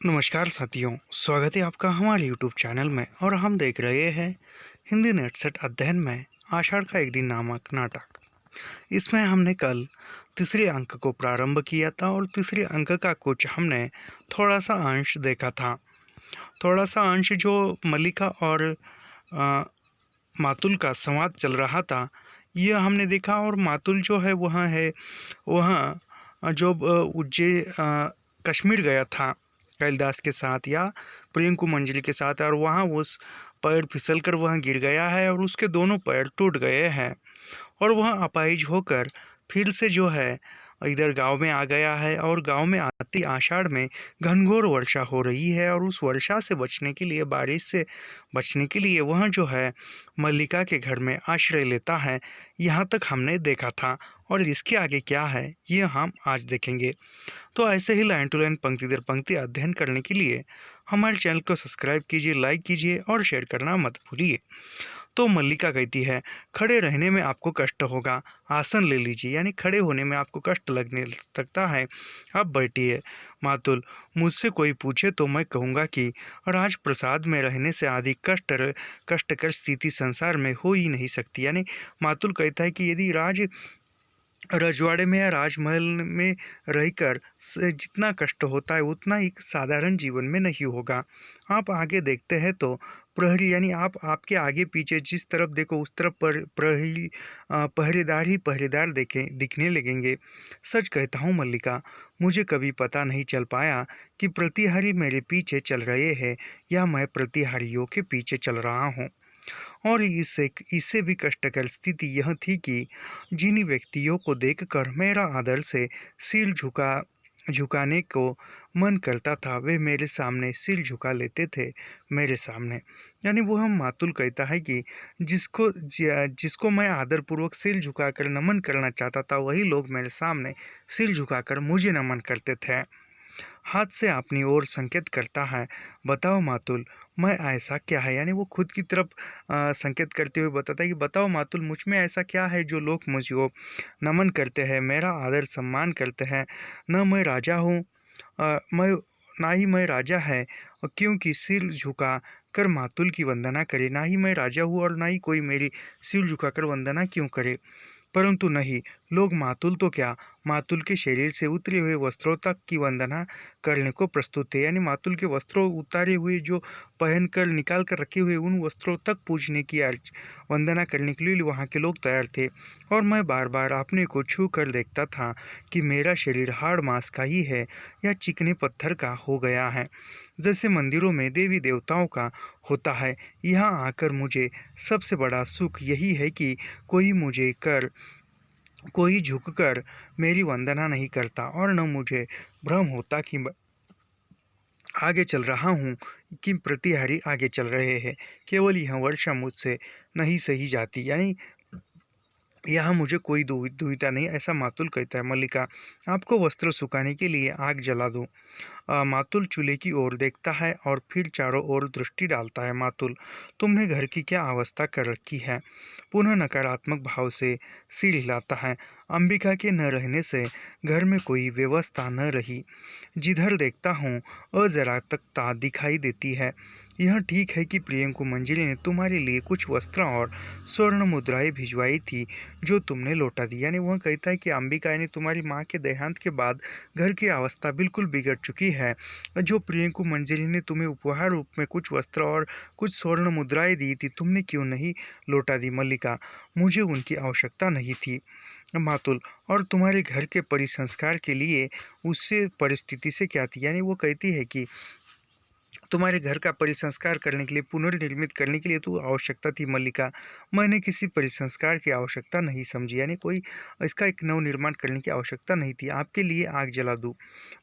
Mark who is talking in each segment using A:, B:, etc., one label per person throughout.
A: नमस्कार साथियों, स्वागत है आपका हमारे यूट्यूब चैनल में। और हम देख रहे हैं हिंदी नेट सेट अध्ययन में आषाढ़ का एक दिन नामक नाटक। इसमें हमने कल तीसरे अंक को प्रारंभ किया था और तीसरे अंक का कुछ हमने थोड़ा सा अंश देखा था। थोड़ा सा अंश जो मल्लिका और अ, मातुल का संवाद चल रहा था, यह हमने देखा। और मातुल जो है वह जो कश्मीर गया था कैलाश के साथ या प्रियंकु मंजरी के साथ, और वहाँ उस पैर फिसल कर वहाँ गिर गया है और उसके दोनों पैर टूट गए हैं। और वह अपाहिज होकर फिर से जो है इधर गांव में आ गया है। और गांव में आती आषाढ़ में घनघोर वर्षा हो रही है और उस वर्षा से बचने के लिए, बारिश से बचने के लिए वह जो है मल्लिका के घर में आश्रय लेता है। यहाँ तक हमने देखा था और इसके आगे क्या है ये हम आज देखेंगे। तो ऐसे ही लाइन टू लाइन, पंक्ति दर पंक्ति अध्ययन करने के लिए हमारे चैनल को सब्सक्राइब कीजिए, लाइक कीजिए और शेयर करना मत भूलिए। तो मल्लिका कहती है, खड़े रहने में आपको कष्ट होगा, आसन ले लीजिए। यानी खड़े होने में आपको कष्ट लगने लगता है, आप बैठिए। मातुल, मुझसे कोई पूछे तो मैं कहूँगा कि राजप्रसाद में रहने से अधिक कष्टकर स्थिति संसार में हो ही नहीं सकती। यानी मातुल कहता है कि यदि रजवाड़े में या राजमहल में रहकर जितना कष्ट होता है उतना ही साधारण जीवन में नहीं होगा। आप आगे देखते हैं तो प्रहरी, यानी आप आपके आगे पीछे जिस तरफ देखो उस तरफ पहरेदार ही पहरेदार दिखने लगेंगे। सच कहता हूँ मल्लिका, मुझे कभी पता नहीं चल पाया कि प्रतिहारी मेरे पीछे चल रहे हैं या मैं प्रतिहारियों के पीछे चल रहा हूँ। और इससे भी कष्टकर स्थिति यह थी कि जिन व्यक्तियों को देखकर मेरा आदर से सिर झुकाने को मन करता था, वे मेरे सामने सिर झुका लेते थे। मेरे सामने, यानी वो हम मातुल कहता है कि जिसको मैं आदरपूर्वक सिर झुकाकर नमन करना चाहता था, वही लोग मेरे सामने सिर झुकाकर मुझे नमन करते थे। हाथ से अपनी ओर संकेत करता है, बताओ मातुल, मैं ऐसा क्या है। यानी वो खुद की तरफ संकेत करते हुए बताता है कि बताओ मातुल, मुझ में ऐसा क्या है जो लोग मुझको नमन करते हैं, मेरा आदर सम्मान करते हैं। न मैं राजा हूँ, मैं ना ही मैं राजा है क्योंकि सिर झुका कर मातुल की वंदना करे। ना ही मैं राजा हूँ और ना ही कोई मेरी सिर झुकाकर वंदना क्यों करे। परंतु नहीं, लोग मातुल तो क्या, मातुल के शरीर से उतरे हुए वस्त्रों तक की वंदना करने को प्रस्तुत थे। यानी मातुल के वस्त्रों उतारे हुए जो पहनकर निकाल कर रखे हुए उन वस्त्रों तक पूजने की वंदना करने के लिए वहाँ के लोग तैयार थे। और मैं बार बार अपने को छू कर देखता था कि मेरा शरीर हाड़ मांस का ही है या चिकने पत्थर का हो गया है, जैसे मंदिरों में देवी देवताओं का होता है। यहाँ आकर मुझे सबसे बड़ा सुख यही है कि कोई झुककर मेरी वंदना नहीं करता और न मुझे भ्रम होता कि मैं आगे चल रहा हूँ कि प्रतिहारी आगे चल रहे हैं। केवल यह वर्षा मुझसे नहीं सही जाती, यानी यहाँ मुझे कोई दुविधा नहीं, ऐसा मातुल कहता है। मल्लिका, आपको वस्त्र सुखाने के लिए आग जला दूँ। मातुल चूल्हे की ओर देखता है और फिर चारों ओर दृष्टि डालता है। मातुल, तुमने घर की क्या अवस्था कर रखी है। पुनः नकारात्मक भाव से सिर हिलाता है। अंबिका के न रहने से घर में कोई व्यवस्था न रही। जिधर देखता हूँ अराजकता दिखाई देती है। यह ठीक है कि प्रियंकु मंजरी ने तुम्हारे लिए कुछ वस्त्र और स्वर्ण मुद्राएं भिजवाई थी जो तुमने लौटा दी। यानी वह कहता है कि अंबिका ने तुम्हारी माँ के देहांत के बाद घर की अवस्था बिल्कुल बिगड़ चुकी है। जो प्रियंकु मंजरी ने तुम्हें उपहार रूप में कुछ वस्त्र और कुछ स्वर्ण मुद्राएं दी थी, तुमने क्यों नहीं लौटा दी। मल्लिका, मुझे उनकी आवश्यकता नहीं थी। मातुल, और तुम्हारे घर के परिसंस्कार के लिए उससे परिस्थिति से क्या थी। यानी वो कहती है कि तुम्हारे घर का परिसंस्कार करने के लिए, पुनर्निर्मित करने के लिए तो आवश्यकता थी। मल्लिका, मैंने किसी परिसंस्कार की आवश्यकता नहीं समझी। यानी कोई इसका एक नवनिर्माण करने की आवश्यकता नहीं थी। आपके लिए आग जला दूँ।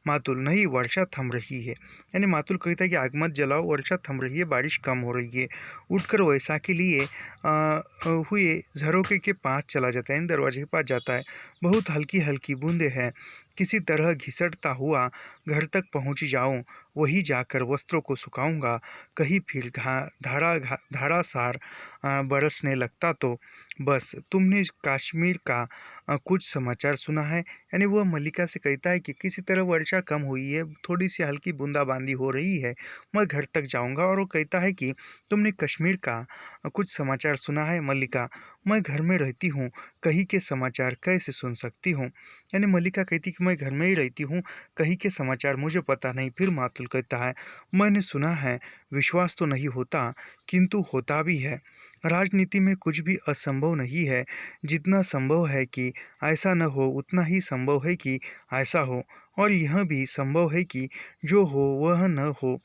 A: मातुल, नहीं, वर्षा थम रही है। यानी मातुल कहता है कि आग मत जलाओ, वर्षा थम रही है, बारिश कम हो रही है। उठकर वैसा के लिए हुए झरोके के पास चला जाता है, दरवाजे के पास जाता है। बहुत हल्की हल्की बूंदें हैं, किसी तरह घिसटता हुआ घर तक पहुँच जाऊँ, वहीं जाकर वस्त्रों को सुखाऊंगा। कहीं फिर धारासार बरसने लगता तो बस तुमने कश्मीर का कुछ समाचार सुना है। यानी वह मल्लिका से कहता है कि किसी तरह वर्षा कम हुई है, थोड़ी सी हल्की बूंदाबांदी हो रही है, मैं घर तक जाऊंगा। और वो कहता है कि तुमने कश्मीर का कुछ समाचार सुना है। मल्लिका, मैं घर में रहती हूँ, कहीं के समाचार कैसे सुन सकती हूँ। यानी मल्लिका कहती कि मैं घर में ही रहती हूँ, कहीं के समाचार मुझे पता नहीं। फिर मातुल कहता है, मैंने सुना है, विश्वास तो नहीं होता किंतु होता भी है। राजनीति में कुछ भी असंभव नहीं है। जितना संभव है कि ऐसा न हो, उतना ही संभव है कि ऐसा हो। और यह भी संभव है कि जो हो वह न हो।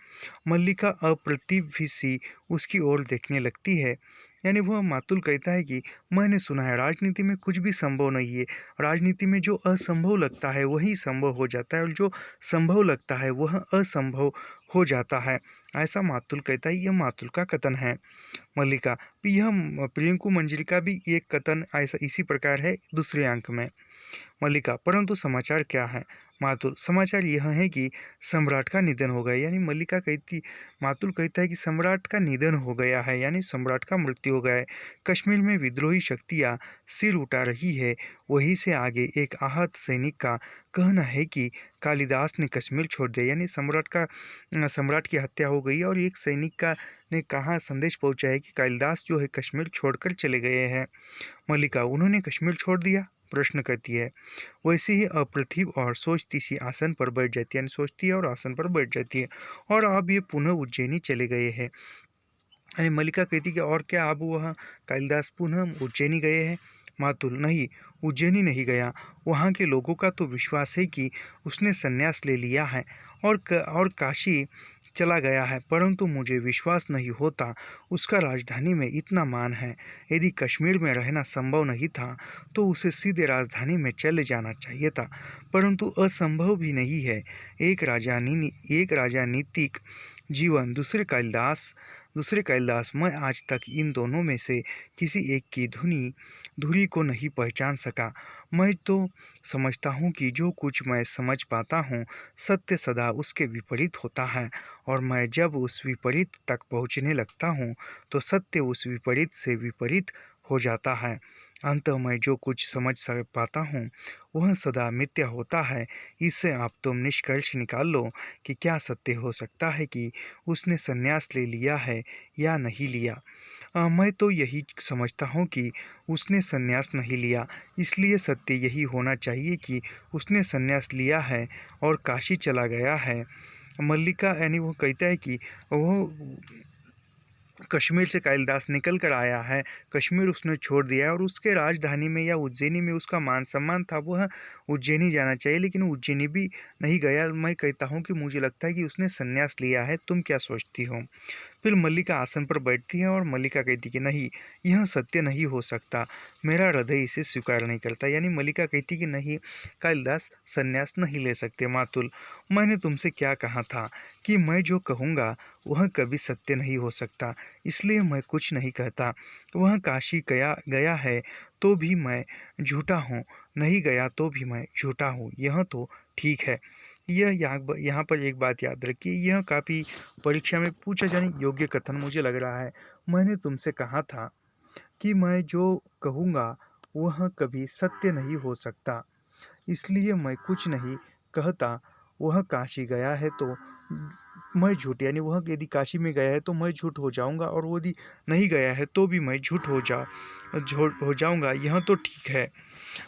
A: मल्लिका अप्रतिभ सी उसकी ओर देखने लगती है। यानी वह मातुल कहता है कि मैंने सुना है राजनीति में कुछ भी संभव नहीं है। राजनीति में जो असंभव लगता है वही संभव हो जाता है, और जो संभव लगता है वह असंभव हो जाता है। ऐसा मातुल कहता है। यह मातुल का कथन है। मल्लिका, यह प्रियंकु मंजरी का भी एक कथन ऐसा इसी प्रकार है दूसरे अंक में। मल्लिका, परंतु समाचार क्या है। मातुल, समाचार यह है कि सम्राट का निधन हो गया। यानी मातुल कहता है कि सम्राट का निधन हो गया है, यानी सम्राट का मृत्यु हो गया है। कश्मीर में विद्रोही शक्तियां सिर उठा रही है। वहीं से आगे एक आहत सैनिक का कहना है कि कालिदास ने कश्मीर छोड़ दिया। यानी सम्राट की हत्या हो गई और एक सैनिक का ने कहा संदेश पहुंचा है कि कालिदास जो है कश्मीर छोड़कर चले गए हैं। मल्लिका, उन्होंने कश्मीर छोड़ दिया, प्रश्न करती है। वैसे ही अप्रतिभ और सोचती सी आसन पर बैठ जाती है, यानी सोचती है और आसन पर बैठ जाती है। और अब ये पुनः उज्जैनी चले गए हैं। यानी मल्लिका कहती कि और क्या अब वह कालिदास पुनः उज्जैनी गए हैं। मातुल, नहीं, उज्जैनी नहीं गया। वहाँ के लोगों का तो विश्वास है कि उसने संन्यास ले लिया है और काशी चला गया है, परंतु मुझे विश्वास नहीं होता। उसका राजधानी में इतना मान है। यदि कश्मीर में रहना संभव नहीं था तो उसे सीधे राजधानी में चले जाना चाहिए था, परंतु असंभव भी नहीं है। एक राजनीतिक जीवन, दूसरे कालिदास। मैं आज तक इन दोनों में से किसी एक की धुरी को नहीं पहचान सका। मैं तो समझता हूँ कि जो कुछ मैं समझ पाता हूँ, सत्य सदा उसके विपरीत होता है, और मैं जब उस विपरीत तक पहुँचने लगता हूँ तो सत्य उस विपरीत से विपरीत हो जाता है। अंततः मैं जो कुछ समझ पाता हूँ वह सदा मिथ्या होता है। इससे आप तुम निष्कर्ष निकाल लो कि क्या सत्य हो सकता है कि उसने संन्यास ले लिया है या नहीं लिया। मैं तो यही समझता हूँ कि उसने संन्यास नहीं लिया, इसलिए सत्य यही होना चाहिए कि उसने संन्यास लिया है और काशी चला गया है। मल्लिका, यानी वो कहता है कि वो कश्मीर से कालिदास निकल कर आया है, कश्मीर उसने छोड़ दिया है, और उसके राजधानी में या उज्जैनी में उसका मान सम्मान था, वह उज्जैनी जाना चाहिए, लेकिन उज्जैनी भी नहीं गया। मैं कहता हूँ कि मुझे लगता है कि उसने संन्यास लिया है। तुम क्या सोचती हो। फिर मल्लिका आसन पर बैठती है और मल्लिका कहती कि नहीं, यह सत्य नहीं हो सकता, मेरा हृदय इसे स्वीकार नहीं करता। यानी मल्लिका कहती कि नहीं, कालिदास संन्यास नहीं ले सकते। मातुल, मैंने तुमसे क्या कहा था कि मैं जो कहूँगा वह कभी सत्य नहीं हो सकता, इसलिए मैं कुछ नहीं कहता। वह काशी गया है तो भी मैं झूठा हूँ, नहीं गया तो भी मैं झूठा हूँ, यह तो ठीक है। यह यहाँ पर एक बात याद रखिए, यह काफ़ी परीक्षा में पूछा जाने योग्य कथन मुझे लग रहा है। मैंने तुमसे कहा था कि मैं जो कहूँगा वह कभी सत्य नहीं हो सकता, इसलिए मैं कुछ नहीं कहता। वह काशी गया है तो मैं झूठ, यानी वह यदि काशी में गया है तो मैं झूठ हो जाऊंगा, और वो यदि नहीं गया है तो भी मैं झूठ हो जाऊंगा, यह तो ठीक है।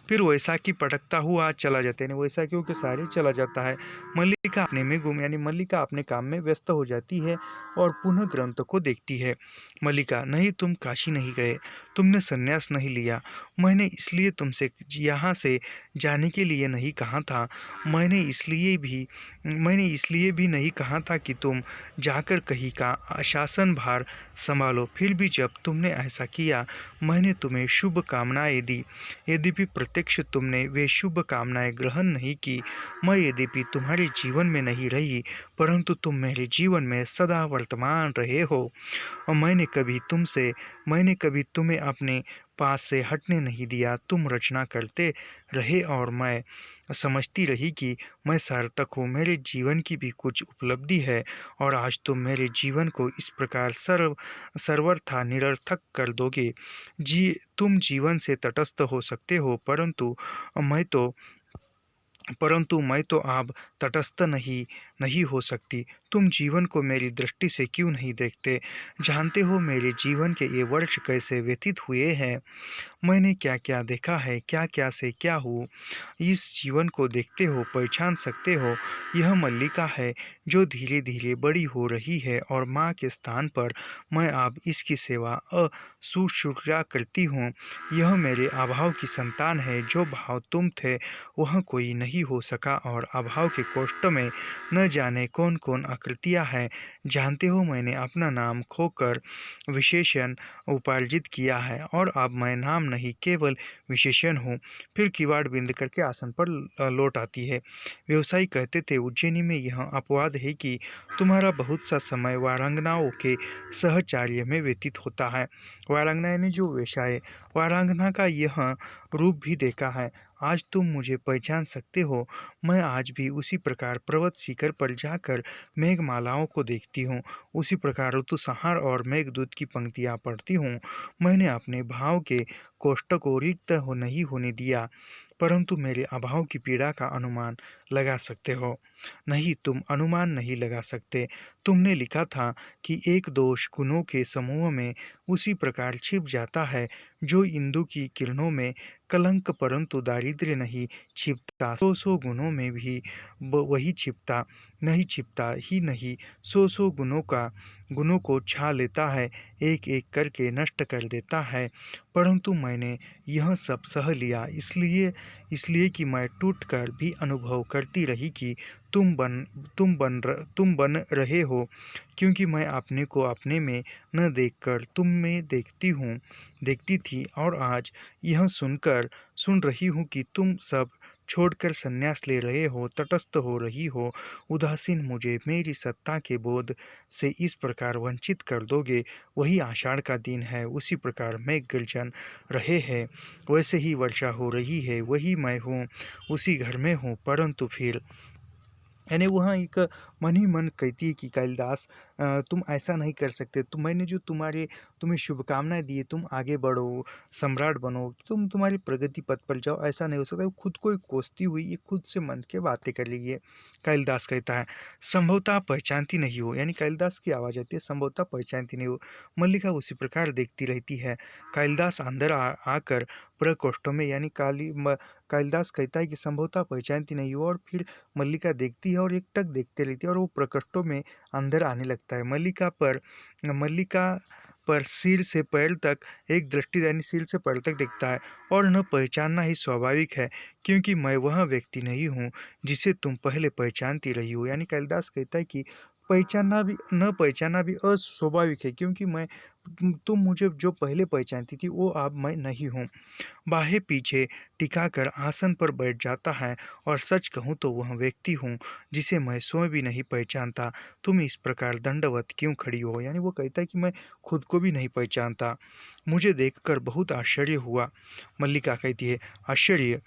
A: फिर वैसाखी पटकता हुआ चला जाता है, यानी वैसाखियों के सारे चला जाता है। मल्लिका अपने में गुम, यानी मल्लिका अपने काम में व्यस्त हो जाती है और पुनः ग्रंथ को देखती है। मल्लिका, नहीं, तुम काशी नहीं गए, तुमने संन्यास नहीं लिया। मैंने इसलिए तुमसे यहाँ से जाने के लिए नहीं कहा था। मैंने इसलिए भी नहीं कहा था कि तुम जाकर कहीं का शासन भार संभालो। फिर भी जब तुमने ऐसा किया, मैंने तुम्हें शुभ कामनाएं दी। यद्यपि प्रत्यक्ष तुमने वे शुभ कामनाएं ग्रहण नहीं की। मैं यद्यपि तुम्हारे जीवन में नहीं रही, परंतु तुम मेरे जीवन में सदा वर्तमान रहे हो, और मैंने कभी तुम्हें अपने पास से हटने नहीं दिया। तुम रचना करते रहे और मैं समझती रही कि मैं सार्थक हूँ, मेरे जीवन की भी कुछ उपलब्धि है, और आज तुम मेरे जीवन को इस प्रकार सर्वथा निरर्थक कर दोगे। तुम जीवन से तटस्थ हो सकते हो, मैं तो मैं तो अब तटस्थ नहीं नहीं हो सकती। तुम जीवन को मेरी दृष्टि से क्यों नहीं देखते? जानते हो मेरे जीवन के ये वर्ष कैसे व्यतीत हुए हैं? मैंने क्या क्या देखा है, क्या क्या से क्या हूँ। इस जीवन को देखते हो, पहचान सकते हो। यह मल्लिका है जो धीरे धीरे बड़ी हो रही है, और माँ के स्थान पर मैं अब इसकी सेवा शुश्रूषा करती हूँ। यह मेरे अभाव की संतान है। जो भाव तुम थे वह कोई नहीं हो सका, और अभाव के कोष्ठ में न जाने कौन कौन आकृतियाँ हैं। जानते हो मैंने अपना नाम खोकर विशेषण उपार्जित किया है, और अब मैं नाम नहीं केवल विशेषण हूँ। फिर किवाड़ बिंद करके आसन पर लौट आती है। व्यवसायी कहते थे, उज्जैनी में यह अपवाद है कि तुम्हारा बहुत सा समय वारांगनाओं के सहचार्य में व्यतीत होता है। वारांगना यानी जो वेश्याएं, वारांगना का यह रूप भी देखा है। आज तुम मुझे पहचान सकते हो। मैं आज भी उसी प्रकार पर्वत शिखर पर जाकर मेघमालाओं को देखती हूँ, उसी प्रकार ऋतुसंहार और मेघदूत की पंक्तियाँ पढ़ती हूँ। मैंने अपने भाव के कोष्ठ को रिक्त नहीं होने दिया, परंतु मेरे अभाव की पीड़ा का अनुमान लगा सकते हो। नहीं, तुम अनुमान नहीं लगा सकते। तुमने लिखा था कि एक दोष गुणों के समूह में उसी प्रकार छिप जाता है जो इंदु की किरणों में कलंक, परंतु दारिद्र्य नहीं छिपता। सौ सौ गुणों में भी वही छिपता ही नहीं। सौ सौ गुणों को छा लेता है, एक एक करके नष्ट कर देता है। परंतु मैंने यह सब सह लिया, इसलिए कि मैं टूटकर भी अनुभव करती रही कि तुम बन रहे हो, क्योंकि मैं अपने को अपने में न देखकर तुम में देखती थी। और आज यह सुन रही हूँ कि तुम सब छोड़कर संन्यास ले रहे हो, तटस्थ हो रही हो। उदासीन मुझे मेरी सत्ता के बोध से इस प्रकार वंचित कर दोगे। वही आषाढ़ का दिन है, उसी प्रकार मेघ गर्जन रहे हैं, वैसे ही वर्षा हो रही है, वही मैं हूँ, उसी घर में हूँ। परंतु फिर यानी वहाँ एक मन ही मन कहती है कि कालिदास, तुम ऐसा नहीं कर सकते। मैंने जो तुम्हें शुभकामनाएं दी है, तुम आगे बढ़ो, सम्राट बनो, तुम्हारी प्रगति पथ पर जाओ, ऐसा नहीं हो सकता। खुद को ही कोसती हुई ये खुद से मन के बातें कर रही है। कालिदास कहता है, संभवतः पहचानती नहीं हो। यानी कालिदास की आवाज़ आती है, संभवतः पहचानती नहीं हो। मल्लिका उसी प्रकार देखती रहती है। कालिदास अंदर आकर प्रकोष्ठों में, यानी कालिदास कहता है कि संभवतः पहचानती नहीं हो, और फिर मल्लिका देखती है और एकटक देखते रहती है, और वो प्रकोष्ठों में अंदर आने लगता है। मल्लिका पर सिर से पैर तक एक दृष्टि, यानी सिर से पैर तक दिखता है, और न पहचानना ही स्वाभाविक है, क्योंकि मैं वह व्यक्ति नहीं हूँ जिसे तुम पहले पहचानती रही हो। यानी कालिदास कहता है कि पहचानना भी अस्वाभाविक है, क्योंकि तुम मुझे जो पहले पहचानती थी वो अब मैं नहीं हूँ। बाहें पीछे टिकाकर आसन पर बैठ जाता है, और सच कहूँ तो वह व्यक्ति हूँ जिसे मैं स्वयं भी नहीं पहचानता। तुम इस प्रकार दंडवत क्यों खड़ी हो? यानी वो कहता है कि मैं खुद को भी नहीं पहचानता। मुझे देखकर बहुत आश्चर्य हुआ। मल्लिका कहती है, आश्चर्य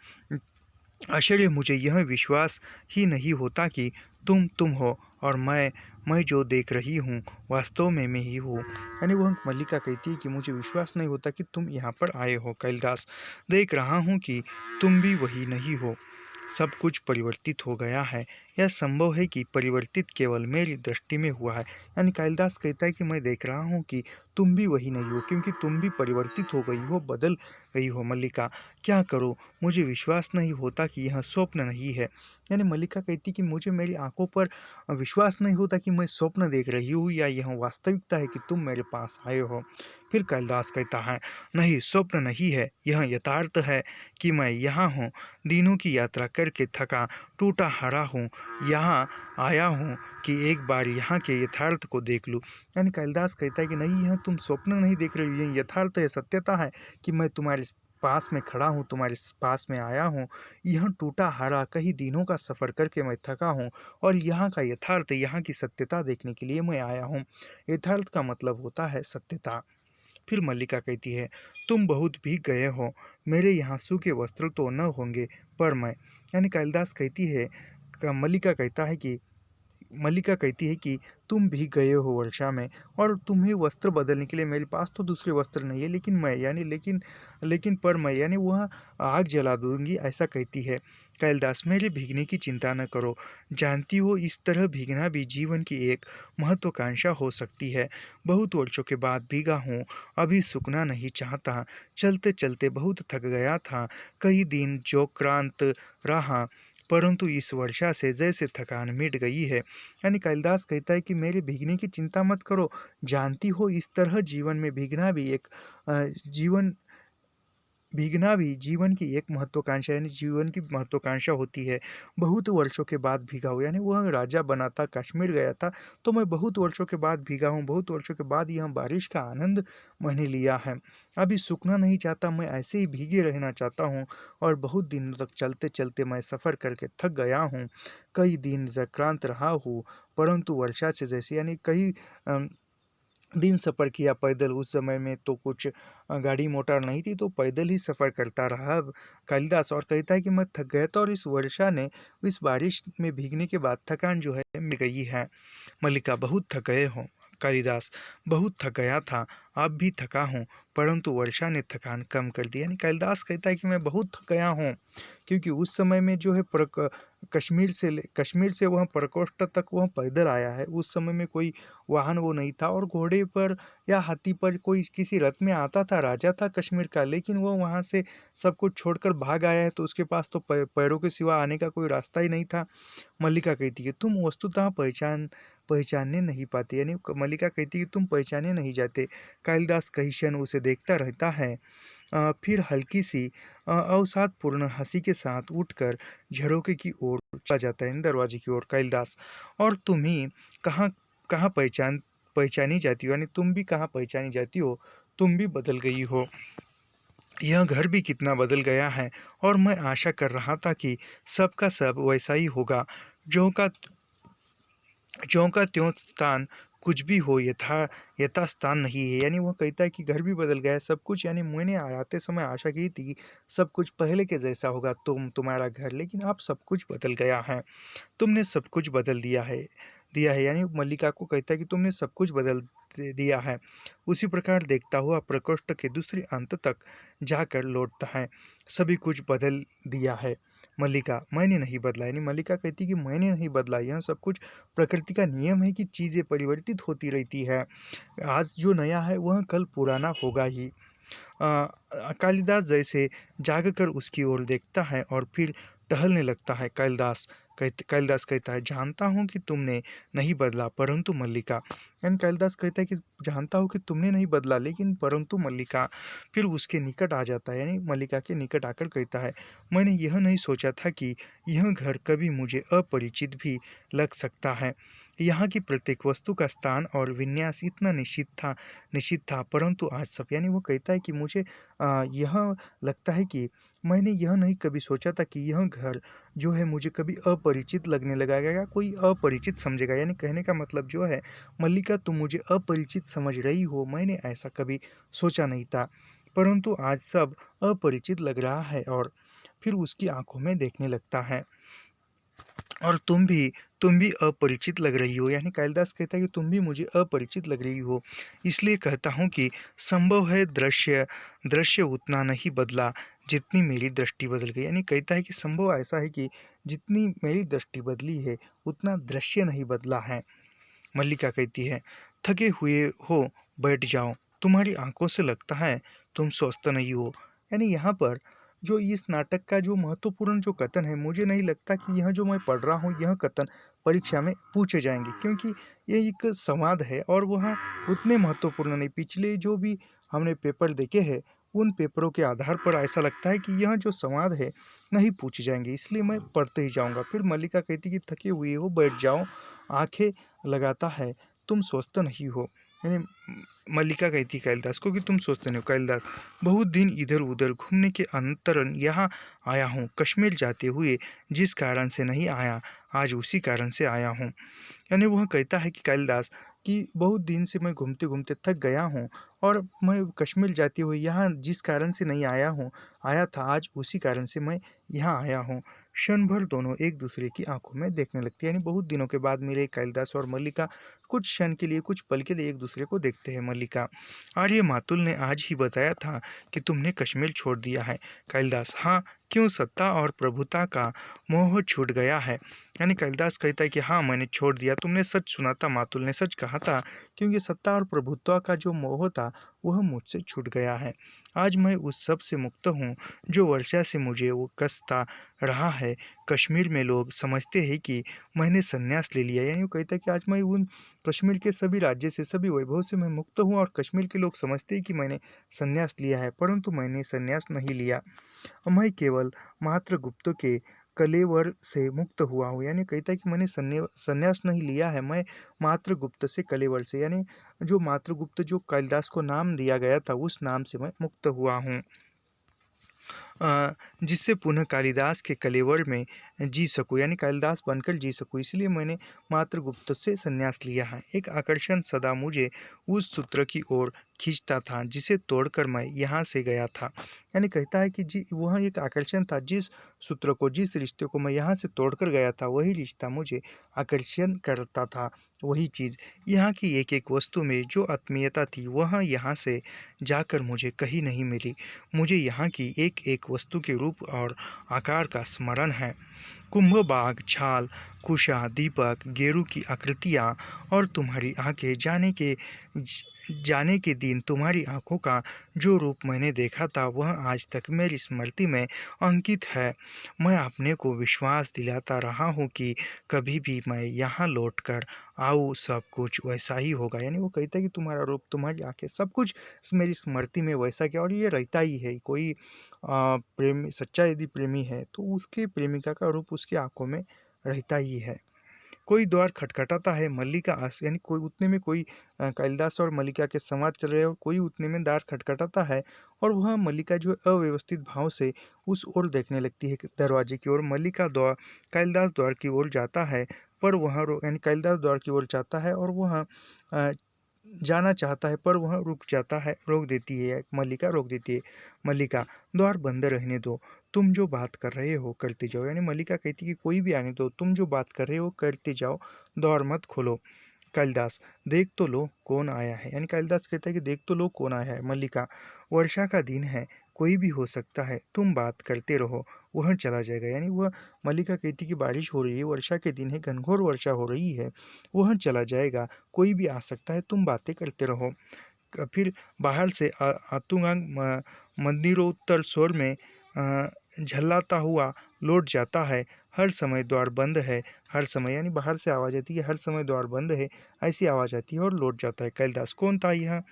A: आश्चर्य मुझे यह विश्वास ही नहीं होता कि तुम हो, और मैं जो देख रही हूँ वास्तव में मैं ही हूँ। यानी वह मल्लिका कहती है कि मुझे विश्वास नहीं होता कि तुम यहाँ पर आए हो कालिदास। देख रहा हूँ कि तुम भी वही नहीं हो। सब कुछ परिवर्तित हो गया है। यह संभव है कि परिवर्तित केवल मेरी दृष्टि में हुआ है। यानी कालिदास कहता है कि मैं देख रहा हूँ कि तुम भी वही नहीं हो, क्योंकि तुम भी परिवर्तित हो गई हो, बदल गई हो। मल्लिका, क्या करो, मुझे विश्वास नहीं होता कि यह स्वप्न नहीं है। यानी मल्लिका कहती कि मुझे मेरी आंखों पर विश्वास नहीं होता कि मैं स्वप्न देख रही हूँ, या यह वास्तविकता है कि तुम मेरे पास आए हो। फिर कालिदास कहता है, नहीं, स्वप्न नहीं है, यह यथार्थ है कि मैं यहाँ हूँ। दिनों की यात्रा करके थका टूटा हारा हूँ, यहाँ आया हूँ कि एक बार यहाँ के यथार्थ को देख लूँ। यानी कालिदास कहता है कि नहीं, यह तुम स्वप्न नहीं देख रही हो, यह यथार्थ है, सत्यता है कि मैं तुम्हारे पास में खड़ा हूँ, तुम्हारे पास में आया हूँ। यह टूटा हारा कई दिनों का सफ़र करके मैं थका हूँ, और यहाँ का यथार्थ, यहाँ की सत्यता देखने के लिए मैं आया हूँ। यथार्थ का मतलब होता है सत्यता। फिर मल्लिका कहती है, तुम बहुत भीग गए हो, मेरे यहाँ सूखे वस्त्र तो न होंगे, पर मैं, यानी कालिदास कहती है, मल्लिका कहती है कि तुम भीग गए हो वर्षा में, और तुम्हें वस्त्र बदलने के लिए मेरे पास तो दूसरे वस्त्र नहीं है, लेकिन मैं, यानी लेकिन पर मैं, यानी वह आग जला दूंगी, ऐसा कहती है। कालिदास, मेरे भीगने की चिंता न करो, जानती हो इस तरह भीगना भी जीवन की एक महत्वाकांक्षा हो सकती है। बहुत वर्षों के बाद भीगा हूँ, अभी सूखना नहीं चाहता, चलते चलते बहुत थक गया था, कई दिन जो क्रांत रहा, परंतु इस वर्षा से जैसे थकान मिट गई है। यानी कालिदास कहता है कि मेरे भीगने की चिंता मत करो, जानती हो इस तरह भीगना भी जीवन की एक महत्वाकांक्षा, यानी जीवन की महत्वाकांक्षा होती है। बहुत वर्षों के बाद भीगा हूँ, यानी वह राजा बना था, कश्मीर गया था, तो मैं बहुत वर्षों के बाद भीगा हूँ, बहुत वर्षों के बाद यह बारिश का आनंद मैंने लिया है। अभी सूखना नहीं चाहता, मैं ऐसे ही भीगे रहना चाहता हूँ, और बहुत दिनों तक चलते चलते मैं सफ़र करके थक गया हूँ, कई दिन जक्रांत रहा हूँ, परंतु वर्षा से जैसे, यानी कई दिन सफ़र किया पैदल, उस समय में तो कुछ गाड़ी मोटर नहीं थी, तो पैदल ही सफ़र करता रहा कालिदास, और कहता है कि मैं थक गया था, और इस बारिश में भीगने के बाद थकान जो है मिट गई है। मल्लिका, बहुत थक गए हो। कालिदास, बहुत थक गया था, अब भी थका हूँ, परंतु वर्षा ने थकान कम कर दी। यानी कालिदास कहता है कि मैं बहुत थक गया हूँ, क्योंकि उस समय में जो है कश्मीर से वह प्रकोष्ठ तक वह पैदल आया है। उस समय में कोई वाहन वो नहीं था, और घोड़े पर या हाथी पर कोई किसी रथ में आता था, राजा था कश्मीर का, लेकिन वो वहाँ से सब कुछ छोड़कर भाग आया है, तो उसके पास तो पैरों के सिवा आने का कोई रास्ता ही नहीं था। मल्लिका कहती है, तुम वस्तुतः पहचानने नहीं पाते, यानी मल्लिका कहती है कि तुम पहचाने नहीं जाते। कालिदास कई क्षण उसे देखता रहता है, फिर हल्की सी अवसादपूर्ण हंसी के साथ उठकर झरोके की ओर चला जाता है, दरवाजे की ओर। कालिदास, और तुम ही कहाँ कहाँ पहचानी जाती हो, यानी तुम भी कहाँ पहचानी जाती हो, तुम भी बदल गई हो, यह घर भी कितना बदल गया है, और मैं आशा कर रहा था कि सबका सब वैसा ही होगा, जो का ज्यों का त्यों स्थान कुछ भी हो, यथास्थान नहीं है। यानी वह कहता है कि घर भी बदल गया है, सब कुछ, यानी मैंने आते समय आशा की थी कि सब कुछ पहले के जैसा होगा, तुम्हारा घर, लेकिन अब सब कुछ बदल गया है, तुमने सब कुछ बदल दिया है, यानी मल्लिका को कहता है कि तुमने सब कुछ बदल दिया है। उसी प्रकार देखता हुआ प्रकोष्ठ के दूसरे अंत तक जाकर लौटता है, सभी कुछ बदल दिया है। मल्लिका, मैंने नहीं बदला, यानी मल्लिका कहती कि मैंने नहीं बदला, यह सब कुछ प्रकृति का नियम है कि चीज़ें परिवर्तित होती रहती है, आज जो नया है वह कल पुराना होगा ही। कालिदास जैसे जागकर उसकी ओर देखता है और फिर टहलने लगता है। कालिदास कहता है, जानता हूँ कि तुमने नहीं बदला, परंतु मल्लिका, यानी कालिदास कहता है कि जानता हूँ कि तुमने नहीं बदला, लेकिन परंतु मल्लिका, फिर उसके निकट आ जाता है, यानी मल्लिका के निकट आकर कहता है, मैंने यह नहीं सोचा था कि यह घर कभी मुझे अपरिचित भी लग सकता है, यहाँ की प्रत्येक वस्तु का स्थान और विन्यास इतना निश्चित था, परंतु आज सब, यानी वो कहता है कि मुझे यह लगता है कि मैंने यह नहीं कभी सोचा था कि यह घर जो है मुझे कभी अपरिचित लगने लगेगा, कोई अपरिचित समझेगा, यानी कहने का मतलब जो है, मल्लिका तुम मुझे अपरिचित समझ रही हो, मैंने ऐसा कभी सोचा नहीं था, परंतु आज सब अपरिचित लग रहा है, और फिर उसकी आंखों में देखने लगता है, और तुम भी अपरिचित लग रही हो, यानी कालिदास कहता है कि तुम भी मुझे अपरिचित लग रही हो, इसलिए कहता हूँ कि संभव है दृश्य उतना नहीं बदला जितनी मेरी दृष्टि बदल गई, यानी कहता है कि संभव ऐसा है कि जितनी मेरी दृष्टि बदली है उतना दृश्य नहीं बदला है। मल्लिका कहती है, थके हुए हो, बैठ जाओ, तुम्हारी आंखों से लगता है तुम स्वस्थ नहीं हो। यानी यहाँ पर जो इस नाटक का जो महत्वपूर्ण जो कथन है, मुझे नहीं लगता कि यह जो मैं पढ़ रहा हूँ यह कथन परीक्षा में पूछे जाएंगे, क्योंकि ये एक संवाद है और वह उतने महत्वपूर्ण नहीं। पिछले जो भी हमने पेपर देखे हैं उन पेपरों के आधार पर ऐसा लगता है कि यह जो संवाद है नहीं पूछे जाएंगे, इसलिए मैं पढ़ते ही जाऊँगा। फिर मल्लिका कहती कि थके हुए हो, बैठ जाओ, आंखें लगाता है, तुम स्वस्थ नहीं हो, यानी मल्लिका कहती कालिदास को कि तुम स्वस्थ नहीं हो। कालिदास, बहुत दिन इधर उधर घूमने के अनंतरन यहाँ आया हूँ, कश्मीर जाते हुए जिस कारण से नहीं आया, आज उसी कारण से आया हूँ। यानी वह कहता है कि कालिदास कि बहुत दिन से मैं घूमते-घूमते थक गया हूँ और मैं कश्मीर जाते हुए यहाँ जिस कारण से नहीं आया था, आज उसी कारण से मैं यहाँ आया हूँ। क्षण भर दोनों एक दूसरे की आंखों में देखने लगते हैं। यानी बहुत दिनों के बाद मिले कालिदास और मल्लिका कुछ क्षण के लिए, कुछ पल के लिए एक दूसरे को देखते हैं। मल्लिका, आर्य मातुल ने आज ही बताया था कि तुमने कश्मीर छोड़ दिया है। कालिदास, हाँ, क्यों? सत्ता और प्रभुता का मोह छूट गया है। यानी कालिदास कहता है कि हाँ, मैंने छोड़ दिया। तुमने सच सुना था, मातुल ने सच कहा था, क्योंकि सत्ता और प्रभुत्व का जो मोह था वह मुझसे छूट गया है। आज मैं उस सब से मुक्त हूँ जो वर्षा से मुझे वो कसता रहा है। कश्मीर में लोग समझते हैं कि मैंने संन्यास ले लिया। यानी वो कहता है कि आज मैं उन कश्मीर के सभी राज्य से, सभी वैभव से मैं मुक्त हूँ और कश्मीर के लोग समझते हैं कि मैंने संन्यास लिया है, परंतु मैंने संन्यास नहीं लिया। मैं केवल मात्र गुप्त के कलेवर से मुक्त हुआ हूँ। यानी कहता है कि मैंने संन्यास नहीं लिया है, मैं मात्र गुप्त से, कलेवर से, यानी जो मात्र गुप्त जो कालिदास को नाम दिया गया था उस नाम से मैं मुक्त हुआ हूँ, जिससे पुनः कालिदास के कलेवर में जी सकूँ, यानी कालिदास बनकर जी सकूँ, इसलिए मैंने मात्र गुप्त से संन्यास लिया है। एक आकर्षण सदा मुझे उस सूत्र की ओर खींचता था जिसे तोड़कर मैं यहाँ से गया था। यानी कहता है कि जी वह एक आकर्षण था, जिस सूत्र को, जिस रिश्ते को मैं यहाँ से तोड़कर गया था वही रिश्ता मुझे आकर्षण करता था। वही चीज़, यहाँ की एक एक वस्तु में जो आत्मीयता थी वह यहाँ से जाकर मुझे कहीं नहीं मिली। मुझे यहाँ की एक एक वस्तु के रूप और आकार का स्मरण है। कुंभ, बाघ, छाल, कुशा, दीपक, गेरू की आकृतियाँ और तुम्हारी आंखें, जाने के दिन तुम्हारी आंखों का जो रूप मैंने देखा था वह आज तक मेरी स्मृति में अंकित है। मैं अपने को विश्वास दिलाता रहा हूँ कि कभी भी मैं यहाँ लौटकर आऊँ सब कुछ वैसा ही होगा। यानी वो कहता है कि तुम्हारा रूप, तुम्हारी आंखें, सब कुछ मेरी स्मृति में वैसा क्या, और ये रहता ही है। कोई प्रेमी, सच्चा यदि प्रेमी है तो उसके प्रेमिका का रूप उसकी आंखों में रहता ही है। कोई द्वार खटखटाता है, मल्लिका आस, यानी कोई उतने में कोई कालिदास और मल्लिका के संवाद चल रहे हैं और कोई उतने में द्वार खटखटाता है और वह मल्लिका जो है अव्यवस्थित भाव से उस ओर देखने लगती है, दरवाजे की ओर। मल्लिका द्वार कालिदास द्वार की ओर जाता है, पर वह यानी कालिदास द्वार की ओर जाता है और वह जाना चाहता है, पर वह रुक जाता है, रोक देती है, मल्लिका रोक देती है। मल्लिका, द्वार बंद रहने दो, तुम जो बात कर रहे हो करते जाओ। यानी मल्लिका कहती है कि कोई भी आने दो, तुम जो बात कर रहे हो करते जाओ, द्वार मत खोलो। कालिदास, देख तो लो कौन आया है। यानी कालिदास कहता है कि देख तो लो कौन आया है। मल्लिका, वर्षा का दिन है, कोई भी हो सकता है, तुम बात करते रहो, वह चला जाएगा। यानी वह मल्लिका कहती कि बारिश हो रही है, वर्षा के दिन है, घनघोर वर्षा हो रही है, वह चला जाएगा, कोई भी आ सकता है, तुम बातें करते रहो। फिर बाहर से आतुंगांग मंदिरोत्तर स्वर में झल्लाता हुआ लौट जाता है, हर समय द्वार बंद है, हर समय, यानी बाहर से आवाज़ आती है, हर समय द्वार बंद है, ऐसी आवाज़ आती है और लौट जाता है। कालिदास, कौन था यह?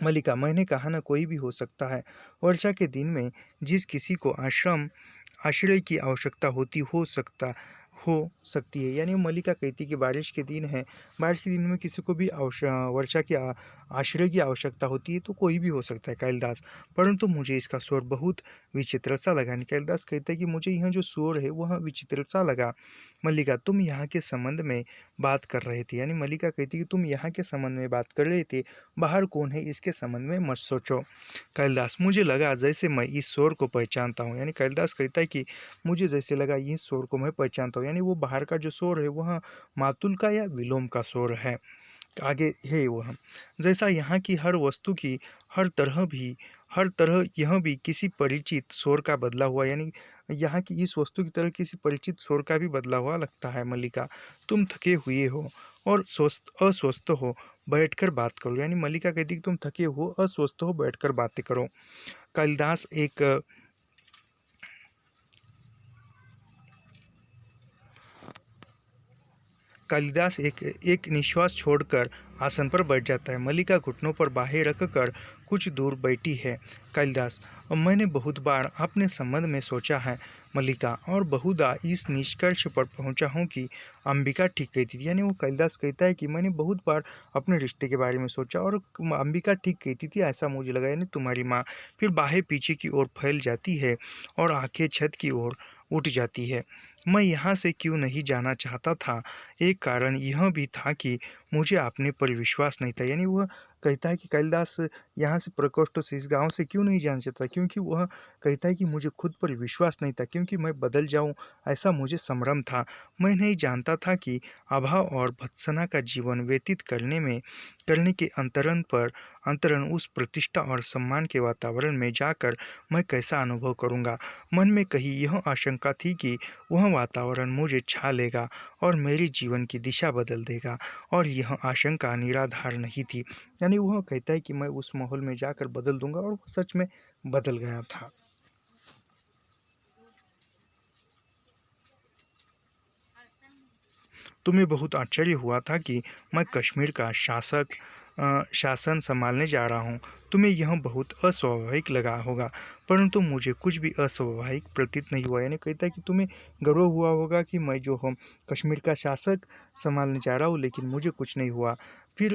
A: मल्लिका, मैंने कहा ना, कोई भी हो सकता है। वर्षा के दिन में जिस किसी को आश्रय की आवश्यकता हो सकती है। यानी मल्लिका कहती कि बारिश के दिन है, बारिश के दिन में किसी को भी वर्षा की आश्रय की आवश्यकता होती है, तो कोई भी हो सकता है। कालिदास, परंतु मुझे इसका स्वर बहुत विचित्र सा लगा। कालिदास कहता है कि मुझे यह जो स्वर है वह विचित्र सा लगा। मल्लिका, तुम यहाँ के संबंध में बात कर रहे थे। यानी मल्लिका कहती है कि तुम यहाँ के संबंध में बात कर रहे थे, बाहर कौन है इसके संबंध में मत सोचो। कालिदास, मुझे लगा जैसे मैं इस स्वर को पहचानता हूँ। यानी कालिदास कहता है कि मुझे जैसे लगा इस स्वर को मैं पहचानता हूँ। यानी वो बाहर का जो स्वर है वह मातुल का या विलोम का स्वर है, आगे है वह। जैसा यहाँ की हर वस्तु की हर तरह यह भी किसी परिचित स्वर का बदला हुआ, यानी यहाँ की इस वस्तु की तरह किसी परिचित स्वर का भी बदला हुआ लगता है। मल्लिका, तुम थके हुए हो और अस्वस्थ हो, बैठकर बात करो। यानी मल्लिका कहती कि तुम थके हो, अस्वस्थ हो, बैठकर बातें करो। कालिदास एक निश्वास छोड़कर आसन पर बैठ जाता है। मल्लिका घुटनों पर बाहें रखकर कुछ दूर बैठी है। कालिदास, मैंने बहुत बार अपने संबंध में सोचा है मल्लिका, और बहुधा इस निष्कर्ष पर पहुंचा हूं कि अंबिका ठीक कहती थी। यानी वो कालिदास कहता है कि मैंने बहुत बार अपने रिश्ते के बारे में सोचा और अंबिका ठीक कहती थी, ऐसा मुझे लगा। यानी तुम्हारी माँ। फिर बाहें पीछे की ओर फैल जाती है और आंखें छत की ओर उठ जाती है। मैं यहाँ से क्यों नहीं जाना चाहता था? एक कारण यह भी था कि मुझे अपने पर विश्वास नहीं था। यानी वह कहता है कि कालिदास यहाँ से प्रकोष्ठ से, इस गाँव से क्यों नहीं जाना चाहता? क्योंकि वह कहता है कि मुझे खुद पर विश्वास नहीं था, क्योंकि मैं बदल जाऊँ ऐसा मुझे संभ्रम था। मैं नहीं जानता था कि अभाव और भत्सना का जीवन व्यतीत करने के अंतरण उस प्रतिष्ठा और सम्मान के वातावरण में जाकर मैं कैसा अनुभव करूँगा। मन में कहीं यह आशंका थी कि वह वातावरण मुझे छा लेगा और मेरे जीवन की दिशा बदल देगा, और यह आशंका निराधार नहीं थी। यानी वह कहता है कि मैं उस माहौल में जाकर बदल दूंगा, और वो सच में बदल गया था। तुम्हें बहुत आश्चर्य हुआ था कि मैं कश्मीर का शासन संभालने जा रहा हूँ। तुम्हें यह बहुत अस्वाभाविक लगा होगा, परंतु मुझे कुछ भी अस्वाभाविक प्रतीत नहीं हुआ। यानी कहता है कि तुम्हें गर्व हुआ होगा कि मैं जो हूँ कश्मीर का शासक संभालने जा रहा हूँ, लेकिन मुझे कुछ नहीं हुआ। फिर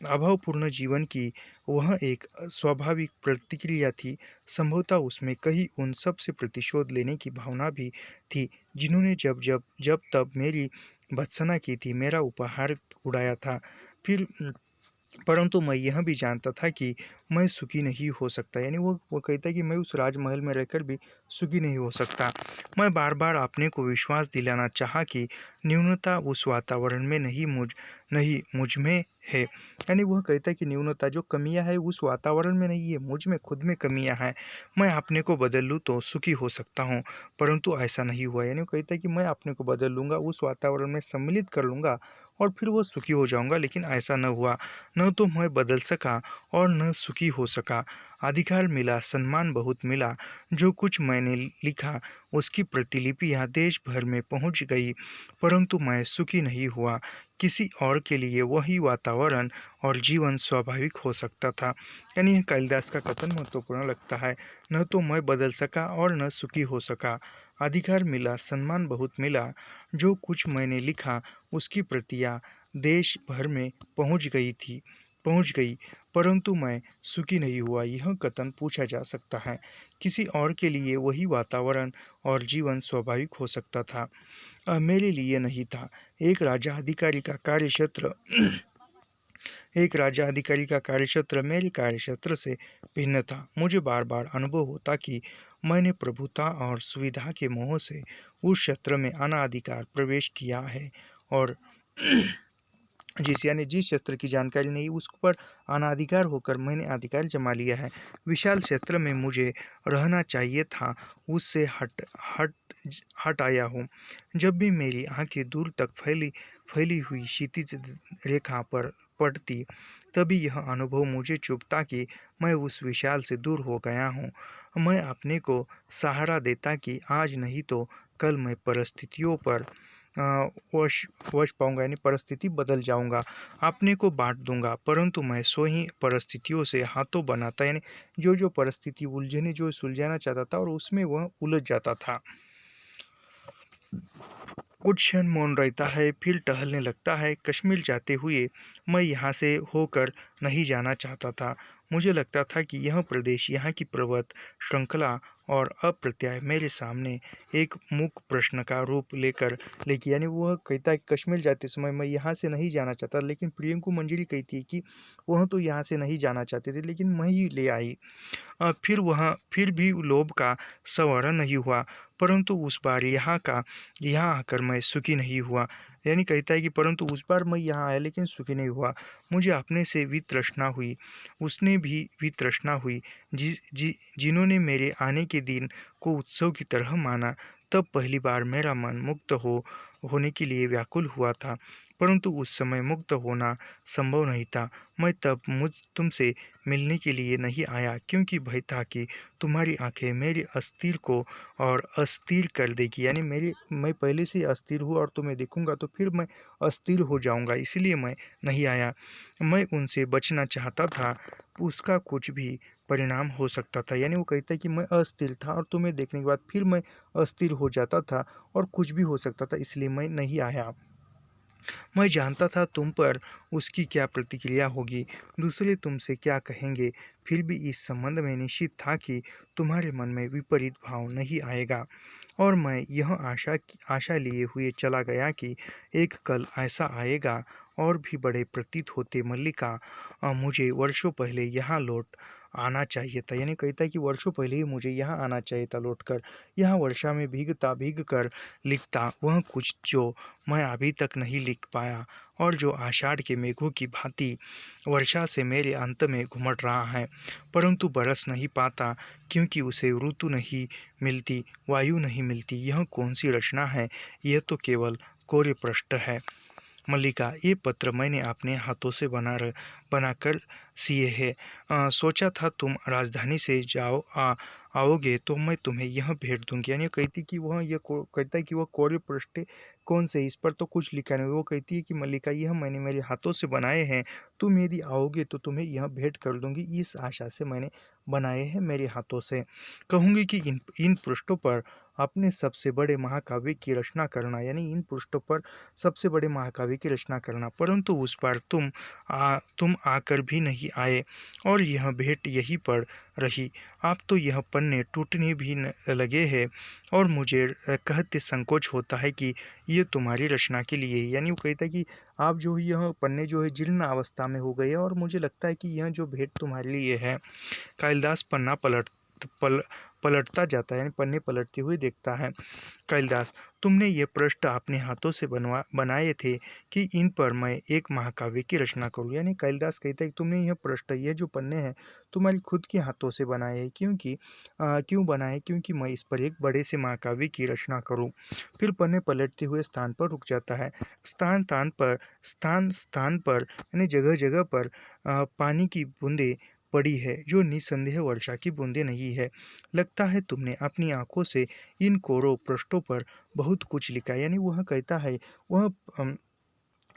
A: अभावपूर्ण जीवन की वह एक स्वाभाविक प्रतिक्रिया थी। संभवतः उसमें कहीं उन सब से प्रतिशोध लेने की भावना भी थी, जिन्होंने जब जब जब तब मेरी भत्सना की थी, मेरा उपहार उड़ाया था। फिर परंतु मैं यह भी जानता था कि मैं सुखी नहीं हो सकता। यानी वो कहता है कि मैं उस राजमहल में रहकर भी सुखी नहीं हो सकता। मैं बार बार अपने को विश्वास दिलाना चाहा कि न्यूनता उस वातावरण में नहीं मुझ में है। यानी वह कहता है कि न्यूनता, जो कमियां है, उस वातावरण में नहीं है, मुझ में खुद में कमियां हैं। मैं अपने को बदल लूँ तो सुखी हो सकता हूँ, परंतु ऐसा नहीं हुआ। यानी वो कहता है कि मैं अपने को बदल लूँगा, उस वातावरण में सम्मिलित कर लूँगा, और फिर वो सुखी हो जाऊँगा, लेकिन ऐसा न हुआ। न तो मैं बदल सका और न सुखी हो सका। अधिकार मिला, सम्मान बहुत मिला। जो कुछ मैंने लिखा उसकी प्रतिलिपियाँ देश भर में पहुंच गई, परंतु मैं सुखी नहीं हुआ। किसी और के लिए वही वातावरण और जीवन स्वाभाविक हो सकता था। यानी यह कालिदास का कथन महत्वपूर्ण लगता है। न तो मैं बदल सका और न सुखी हो सका। अधिकार मिला, सम्मान बहुत मिला। जो कुछ मैंने लिखा उसकी प्रतियां देश भर में पहुंच गई, परंतु मैं सुखी नहीं हुआ। यह कथन पूछा जा सकता है। किसी और के लिए वही वातावरण और जीवन स्वाभाविक हो सकता था, मेरे लिए नहीं था। एक राजा अधिकारी का कार्यक्षेत्र एक राजा अधिकारी का कार्यक्षेत्र मेरे कार्यक्षेत्र से भिन्न था। मुझे बार बार अनुभव होता कि मैंने प्रभुता और सुविधा के मोह से उस क्षेत्र में अनाधिकार प्रवेश किया है, और जिस क्षेत्र की जानकारी नहीं उस पर अनाधिकार होकर मैंने अधिकार जमा लिया है। विशाल क्षेत्र में मुझे रहना चाहिए था, उससे हट हट हट आया हूँ। जब भी मेरी आंखें दूर तक फैली हुई क्षितिज रेखा पर पड़ती, तभी यह अनुभव मुझे चुभता कि मैं उस विशाल से दूर हो गया हूँ। मैं अपने को सहारा देता कि आज नहीं तो कल मैं परिस्थितियों पर वश वश पाऊंगा, यानी परिस्थिति बदल जाऊंगा, अपने को बांट दूंगा, परंतु मैं सो ही परिस्थितियों से हाथों बनाता। यानी जो जो परिस्थिति उलझने जो सुलझाना चाहता था, और उसमें वह उलझ जाता था। कुछ क्षण मौन रहता है, फिर टहलने लगता है। कश्मीर जाते हुए मैं यहाँ से होकर नहीं जाना चाहता था। मुझे लगता था कि यह प्रदेश, यहाँ की पर्वत श्रृंखला और अप्रत्यय मेरे सामने एक मुख्य प्रश्न का रूप लेके, यानी वह कहता है कि कश्मीर जाते समय मैं यहाँ से नहीं जाना चाहता, लेकिन प्रियंकु मंजरी कहती है कि वह तो यहाँ से नहीं जाना चाहते थे, लेकिन मैं ही ले आई। फिर भी लोभ का संवरण नहीं हुआ, परंतु उस बार यहाँ आकर मैं सुखी नहीं हुआ। यानी कहता है कि परंतु उस बार मैं यहाँ आया, लेकिन सुखी नहीं हुआ। मुझे अपने से वितृष्णा हुई, उसने भी वितृष्णा हुई। जिन्होंने मेरे आने के दिन को उत्सव की तरह माना, तब पहली बार मेरा मन मुक्त होने के लिए व्याकुल हुआ था, परंतु उस समय मुक्त होना संभव नहीं था। मैं तब तुमसे मिलने के लिए नहीं आया, क्योंकि भय था कि तुम्हारी आंखें मेरे अस्थिर को और अस्थिर कर देगी। यानी मैं पहले से ही अस्थिर हूँ, और तुम्हें देखूंगा तो फिर मैं अस्थिर हो जाऊंगा, इसलिए मैं नहीं आया। मैं उनसे बचना चाहता था, उसका कुछ भी परिणाम हो सकता था। यानी वो कहता है कि मैं अस्थिर था, और तुम्हें देखने के बाद फिर मैं अस्थिर हो जाता था, और कुछ भी हो सकता था, इसलिए मैं नहीं आया। मैं जानता था तुम पर उसकी क्या प्रतिक्रिया होगी, दूसरे तुमसे क्या कहेंगे। फिर भी इस संबंध में निश्चित था कि तुम्हारे मन में विपरीत भाव नहीं आएगा, और मैं यह आशा लिए हुए चला गया कि एक कल ऐसा आएगा। और भी बड़े प्रतीत होते मल्लिका, मुझे वर्षों पहले यहाँ लौट आना चाहिए था। यानी कहता है कि वर्षों पहले ही मुझे यहाँ आना चाहिए था लौटकर। यहाँ वर्षा में भीग कर लिखता वह कुछ जो मैं अभी तक नहीं लिख पाया, और जो आषाढ़ के मेघों की भांति वर्षा से मेरे अंत में घुमट रहा है, परंतु बरस नहीं पाता, क्योंकि उसे ऋतु नहीं मिलती, वायु नहीं मिलती। यह कौन सी रचना है? यह तो केवल कोरे पृष्ठ है। मल्लिका, ये पत्र मैंने अपने हाथों से बनाकर सिए है। सोचा था तुम राजधानी से आओगे तो मैं तुम्हें यह भेंट दूंगी। यानी कहती कि वह कहता है कि वह कोरे पृष्ठ कौन से, इस पर तो कुछ लिखा नहीं। वो कहती है कि मल्लिका, यह मैंने मेरे हाथों से बनाए हैं, तुम यदि आओगे तो तुम्हें यह भेंट कर दूंगी। इस आशा से मैंने बनाए हैं मेरे हाथों से। कहूँगी कि इन पृष्ठों पर अपने सबसे बड़े महाकाव्य की रचना करना। यानी इन पृष्ठों पर सबसे बड़े महाकाव्य की रचना करना, परंतु उस पर तुम आकर भी नहीं आए, और यह भेंट यहीं पर रही। आप तो यह पन्ने टूटने भी लगे हैं, और मुझे कहते संकोच होता है कि ये तुम्हारी रचना के लिए है। यानी वो कहता है कि आप जो यह पन्ने जो है जीर्ण अवस्था में हो गए हैं, और मुझे लगता है कि यह जो भेंट तुम्हारे लिए है। कालिदास पन्ना पलटता जाता है, यानी पन्ने पलटते हुए देखता है। कालिदास, तुमने ये पृष्ठ अपने हाथों से बनाए थे कि इन पर मैं एक महाकाव्य की रचना करूं। यानी कालिदास कहता है कि तुमने यह पृष्ठ, ये जो पन्ने हैं, तुम्हारी खुद के हाथों से बनाए हैं। क्यों बनाए? क्योंकि मैं इस पर एक बड़े से महाकाव्य की रचना करूं। फिर पन्ने पलटते हुए स्थान पर रुक जाता है। स्थान स्थान पर यानी जगह जगह पर पानी की बूंदें पड़ी है, जो निसंदेह वर्षा की बूंदें नहीं है। लगता है तुमने अपनी आंखों से इन कोरो पृष्ठों पर बहुत कुछ लिखा है। यानी वह कहता है, वह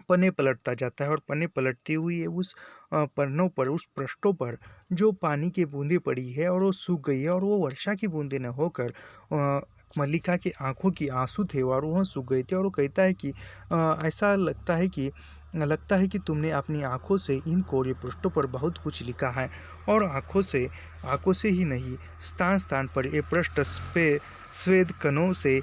A: पन्ने पलटता जाता है, और पन्ने पलटती हुई उस पन्नों पर, उस पृष्ठों पर जो पानी की बूंदें पड़ी है और वो सूख गई है, और वो वर्षा की बूंदें न होकर मल्लिका की आंखों की आंसू थे और वह सूख गए थे। और वो कहता है कि ऐसा लगता है कि तुमने अपनी आंखों से इन कोरे पृष्ठों पर बहुत कुछ लिखा है, और आंखों से ही नहीं, स्थान स्थान पर ये पृष्ठ स्वेद कणों से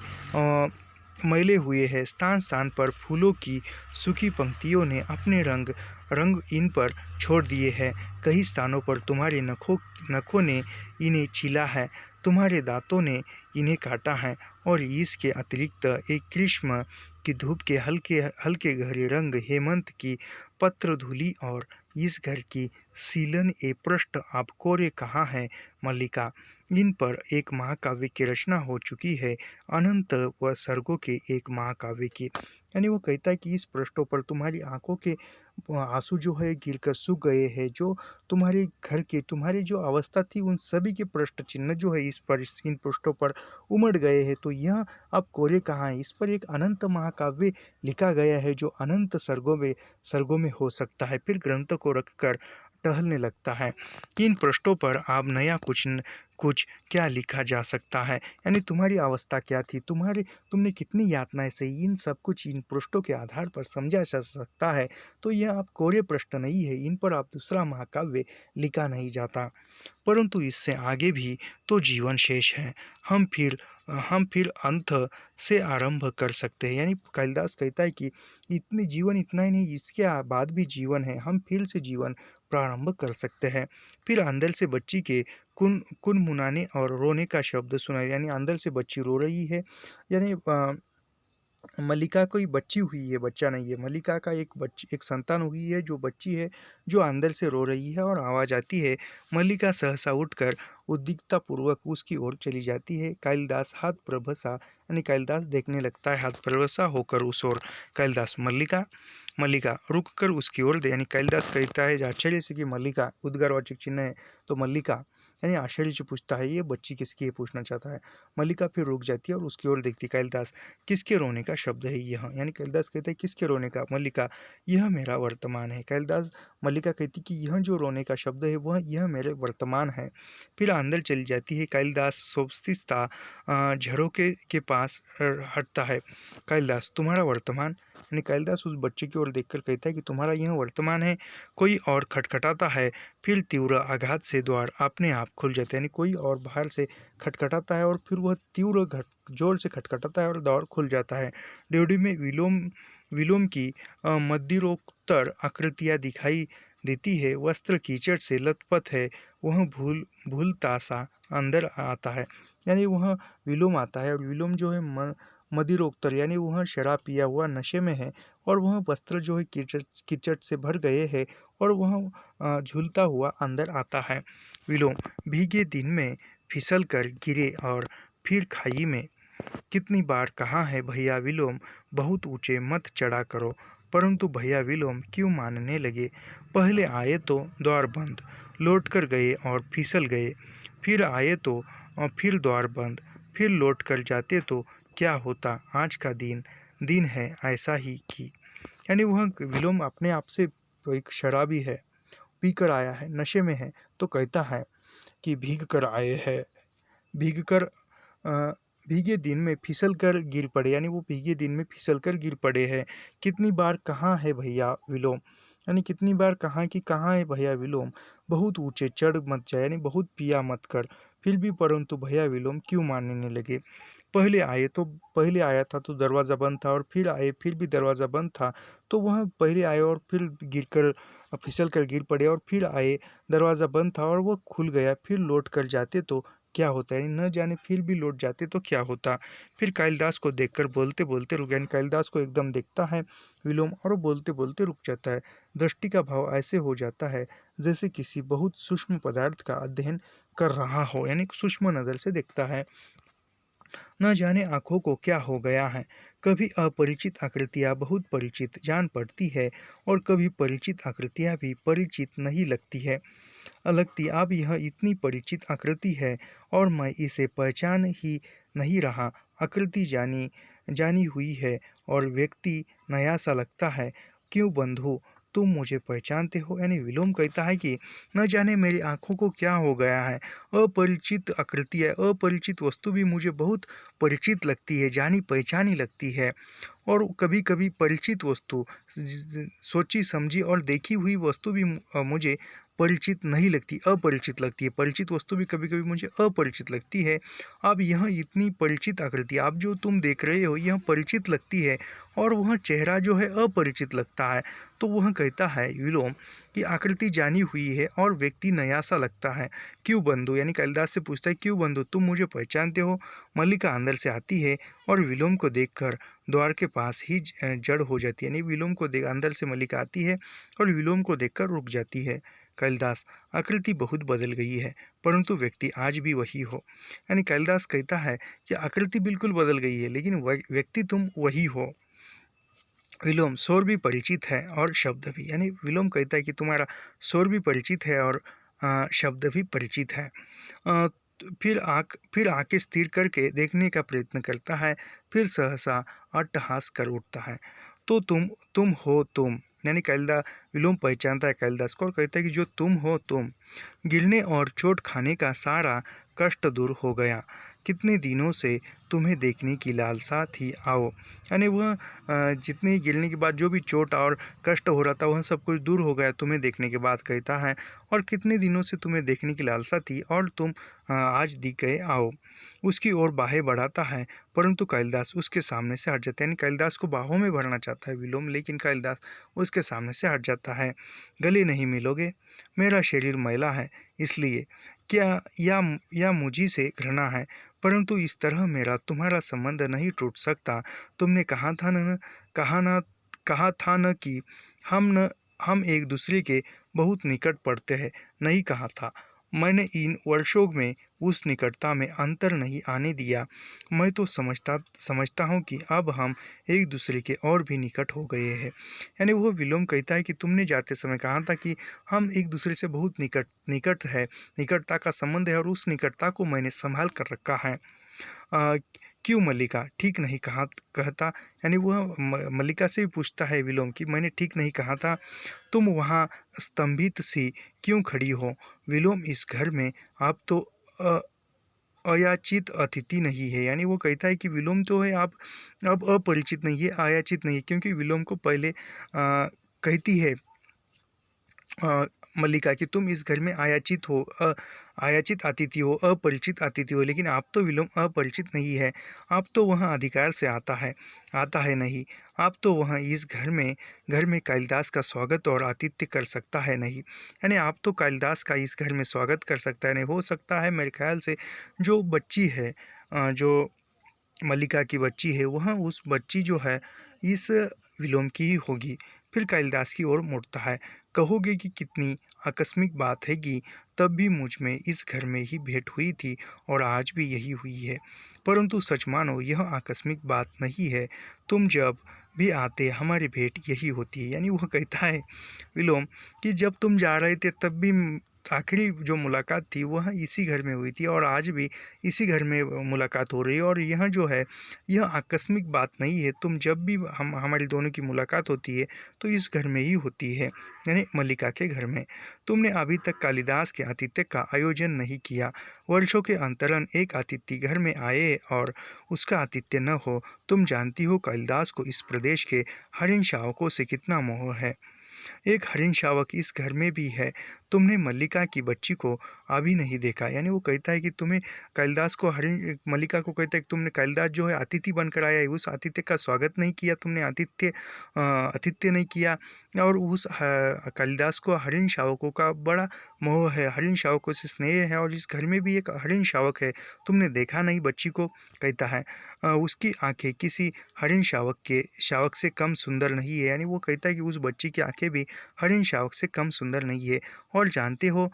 A: मैले हुए हैं। स्थान स्थान पर फूलों की सूखी पंक्तियों ने अपने रंग इन पर छोड़ दिए हैं। कई स्थानों पर तुम्हारे नखों ने इन्हें छीला है, तुम्हारे दांतों ने इन्हें काटा है, और इसके अतिरिक्त एक ग्रीष्म की धूप के हल्के हल्के गहरे रंग, हेमंत की पत्र धूलि और इस घर की सीलन ए पृष्ठ आप कोरे कहाँ है मल्लिका? इन पर एक महाकाव्य की रचना हो चुकी है, अनंत व सर्गों के एक महाकाव्य की। यानी वो कहता है कि इस पृष्ठों पर तुम्हारी आंखों के आंसू जो है गिरकर सूख गए हैं, जो तुम्हारे घर के, तुम्हारी जो अवस्था थी, उन सभी के पृष्ठ चिन्ह जो है इन पृष्ठों पर उमड़ गए हैं। तो यह अब कोरे कहाँ है? इस पर एक अनंत महाकाव्य लिखा गया है, जो अनंत सर्गों में हो सकता है। फिर ग्रंथ को रखकर टहलने लगता है। इन पृष्ठों पर अब नया कुछ क्या लिखा जा सकता है? यानी तुम्हारी अवस्था क्या थी, तुमने कितनी यातनाएं सही, इन सब कुछ इन पृष्ठों के आधार पर समझा जा सकता है। तो यह अब कोरे पृष्ठ नहीं है, इन पर अब दूसरा महाकाव्य लिखा नहीं जाता। परंतु इससे आगे भी तो जीवन शेष है। हम फिर अंत से आरंभ कर सकते हैं। यानी कालिदास कहता है कि इतनी जीवन इतना ही नहीं, इसके बाद भी जीवन है, हम फिर से जीवन प्रारंभ कर सकते हैं। फिर अंदर से बच्ची के कुनमुनाने और रोने का शब्द सुना। यानी अंदर से बच्ची रो रही है। यानी मल्लिका कोई बच्ची हुई है, बच्चा नहीं है। मल्लिका का एक संतान हुई है, जो बच्ची है, जो अंदर से रो रही है, और आवाज़ आती है। मल्लिका सहसा उठकर उद्विग्नता पूर्वक उसकी ओर चली जाती है। कालिदास हाथ प्रभसा, यानी कालिदास देखने लगता है हाथ प्रभसा होकर उस ओर। कालिदास, मल्लिका मल्लिका रुक कर उसकी ओर दे। यानी कालिदास कहता है आश्चर्य से कि मल्लिका, उद्गारवाचक चिन्ह है, तो मल्लिका यानी आश्चर्य से पूछता है, ये बच्ची किसकी है, पूछना चाहता है। मल्लिका फिर रुक जाती है और उसकी ओर देखती है। कालिदास, किसके रोने का शब्द है यह? यानी कालिदास कहता है, किसके रोने का? मल्लिका, यह मेरा वर्तमान है। कालिदास, मल्लिका कहती कि यह जो रोने का शब्द है वह यह मेरे वर्तमान है। फिर अंदर चली जाती है। कालिदास सोचता झरोके के पास हटता है। कालिदास, तुम्हारा वर्तमान? यानी कालिदास उस बच्चे की ओर देखकर कहता है कि तुम्हारा यह वर्तमान है। कोई और खटखटाता है। फिर तीव्र आघात से द्वार अपने आप खुल जाते हैं। यानी कोई और बाहर से खटखटाता है और फिर वह तीव्र जोर से खटखटाता है और द्वार खुल जाता है। ड्योढ़ी में विलोम विलोम की मध्यरोत्तर आकृतियाँ दिखाई देती है। वस्त्र कीचड़ से लथपथ है। वह भूलता सा अंदर आता है। यानी वह विलोम आता है और विलोम जो है मदिरोत्तर यानी वह शराब पिया हुआ नशे में है और वह वस्त्र जो है कीचड़ कीचड़ से भर गए हैं और वह झूलता हुआ अंदर आता है। विलोम, भीगे दिन में फिसल कर गिरे और फिर खाई में। कितनी बार कहा है भैया विलोम, बहुत ऊंचे मत चढ़ा करो, परंतु भैया विलोम क्यों मानने लगे? पहले आए तो द्वार बंद, लौट कर गए और फिसल गए। फिर आए तो फिर द्वार बंद, फिर लौट कर जाते तो क्या होता? आज का दिन दिन है ऐसा ही की। यानी वह विलोम अपने आप से एक शराबी है, पी कर आया है, नशे में है, तो कहता है कि भीग कर आए हैं, भीग कर अ, भीगे दिन में फिसल कर गिर पड़े। यानी वो भीगे दिन में फिसल कर गिर पड़े हैं। कितनी बार कहाँ है भैया विलोम? यानी कितनी बार कहा कि कहाँ है भैया विलोम, बहुत ऊंचे चढ़ मत जा, यानी बहुत पिया मत कर। फिर भी परंतु भैया विलोम क्यों मानने लगे? पहले आया था तो दरवाज़ा बंद था और फिर आए फिर भी दरवाज़ा बंद था। तो वह पहले आए और फिर गिरकर फिसल कर गिर पड़े और फिर आए, दरवाज़ा बंद था और वह खुल गया। फिर लौट कर जाते तो क्या होता है? न जाने फिर भी लौट जाते तो क्या होता? फिर कालिदास को देखकर बोलते बोलते रुक गया। यानी कालिदास को एकदम देखता है विलोम और वो बोलते बोलते रुक जाता है। दृष्टि का भाव ऐसे हो जाता है जैसे किसी बहुत सूक्ष्म पदार्थ का अध्ययन कर रहा हो, यानी सूक्ष्म नज़र से देखता है। न जाने आँखों को क्या हो गया है। कभी अपरिचित आकृतियाँ बहुत परिचित जान पड़ती है और कभी परिचित आकृतियाँ भी परिचित नहीं लगती है लगती। अब यह इतनी परिचित आकृति है और मैं इसे पहचान ही नहीं रहा। आकृति जानी जानी हुई है और व्यक्ति नया सा लगता है। क्यों बंधु, तुम मुझे पहचानते हो? यानी विलोम कहता है कि न जाने मेरी आंखों को क्या हो गया है। अपरिचित आकृति है, अपरिचित वस्तु भी मुझे बहुत परिचित लगती है, जानी पहचानी लगती है। और कभी कभी परिचित वस्तु, सोची समझी और देखी हुई वस्तु भी मुझे परिचित नहीं लगती, अपरिचित लगती है। परिचित वस्तु भी कभी कभी मुझे अपरिचित लगती है। अब यह इतनी परिचित आकृति, आप जो तुम देख रहे हो, यह परिचित लगती है और वह चेहरा जो है अपरिचित लगता है। तो वह कहता है विलोम कि आकृति जानी हुई है और व्यक्ति नया सा लगता है। क्यों बंधु, यानी कालिदास से पूछता है, क्यों बंधु, तुम मुझे पहचानते हो? मल्लिका अंदर से आती है और विलोम को देखकर द्वार के पास ही जड़ हो जाती है। यानी विलोम को देख अंदर से मल्लिका आती है और विलोम को देखकर रुक जाती है। कालिदास, आकृति बहुत बदल गई है परंतु व्यक्ति आज भी वही हो। यानी कालिदास कहता है कि आकृति बिल्कुल बदल गई है लेकिन व्यक्ति तुम वही हो। विलोम, स्वर भी परिचित है और शब्द भी। यानी विलोम कहता है कि तुम्हारा स्वर भी परिचित है और शब्द भी परिचित है। फिर आंखें स्थिर करके देखने का प्रयत्न करता है। फिर सहसा अट्टहास कर उठता है। तो तुम हो तुम। यानी कालिदास, विलोम पहचानता है कालिदास को और कहता है कि जो तुम हो तुम। गिरने और चोट खाने का सारा कष्ट दूर हो गया। कितने दिनों से तुम्हें देखने की लालसा थी, आओ। यानी वह जितने गिरने के बाद जो भी चोट और कष्ट हो रहा था वह सब कुछ दूर हो गया तुम्हें देखने के बाद, कहता है। और कितने दिनों से तुम्हें देखने की लालसा थी और तुम आज दिख गए, आओ। उसकी ओर बाहें बढ़ाता है परंतु कालिदास उसके सामने से हट जाता है। यानी कालिदास को बाहों में भरना चाहता है विलोम, लेकिन कालिदास उसके सामने से हट जाता है। गले नहीं मिलोगे? मेरा शरीर मैला है इसलिए क्या, या मुझी से घृणा है, परंतु इस तरह मेरा तुम्हारा संबंध नहीं टूट सकता। तुमने कहा था न कि हम एक दूसरे के बहुत निकट पड़ते हैं। नहीं कहा था। मैंने इन वर्षों में उस निकटता में अंतर नहीं आने दिया। मैं तो समझता हूँ कि अब हम एक दूसरे के और भी निकट हो गए हैं। यानी वो विलोम कहता है कि तुमने जाते समय कहा था कि हम एक दूसरे से बहुत निकट निकट है, निकटता का संबंध है और उस निकटता को मैंने संभाल कर रखा है। क्यों मल्लिका ठीक नहीं कहा कहता? यानी वह मल्लिका से भी पूछता है विलोम कि मैंने ठीक नहीं कहा था? तुम वहाँ स्तंभित सी क्यों खड़ी हो? विलोम, इस घर में आप तो अ, अयाचित अतिथि नहीं है। यानी वो कहता है कि विलोम तो है, आप अब अपरिचित नहीं है, अयाचित नहीं है, क्योंकि विलोम को पहले कहती है अ, मल्लिका कि तुम इस घर में आयाचित हो, आयाचित अतिथि हो, अपरिचित अतिथि हो, लेकिन आप तो विलोम अपरिचित नहीं है। आप तो वहाँ अधिकार से आता है नहीं। आप तो वहाँ इस घर में कालिदास का स्वागत और आतिथ्य कर सकता है नहीं। यानी आप तो कालिदास का इस घर में स्वागत कर सकता है नहीं। हो सकता है मेरे ख्याल से जो बच्ची है, जो मल्लिका की बच्ची है, वह उस बच्ची जो है इस विलोम की ही होगी। फिर कालिदास की ओर मुड़ता है। कहोगे कि कितनी आकस्मिक बात है कि तब भी मुझ में इस घर में ही भेंट हुई थी और आज भी यही हुई है। परंतु सच मानो यह आकस्मिक बात नहीं है। तुम जब भी आते हमारी भेंट यही होती है। यानी वह कहता है विलोम कि जब तुम जा रहे थे तब भी आखिरी जो मुलाकात थी वह इसी घर में हुई थी और आज भी इसी घर में मुलाकात हो रही है और यह जो है यह आकस्मिक बात नहीं है। तुम जब भी हमारी दोनों की मुलाकात होती है तो इस घर में ही होती है, यानी मल्लिका के घर में। तुमने अभी तक कालिदास के आतिथ्य का आयोजन नहीं किया। वर्षों के अंतरन एक अतिथि घर में आए और उसका आतिथ्य न हो। तुम जानती हो कालिदास को इस प्रदेश के हरिण शावकों से कितना मोह है। एक हरिण शावक इस घर में भी है। तुमने मल्लिका की बच्ची को अभी नहीं देखा। यानी वो कहता है कि तुम्हें कालिदास को हरिण मल्लिका को कहता है कि तुमने कालिदास जो है अतिथि बनकर आया है, उस आतिथ्य का स्वागत नहीं किया, तुमने आतिथ्य नहीं किया। और उस कालिदास को हरिण शावकों का बड़ा मोह है, हरिण शावकों से स्नेह है और इस घर में भी एक हरिण शावक है, तुमने देखा नहीं बच्ची को, कहता है। उसकी आंखें किसी हरिण शावक से कम सुंदर नहीं है। यानी वो कहता है कि उस बच्ची की आंखें भी हरिण शावक से कम सुंदर नहीं है। और जानते हो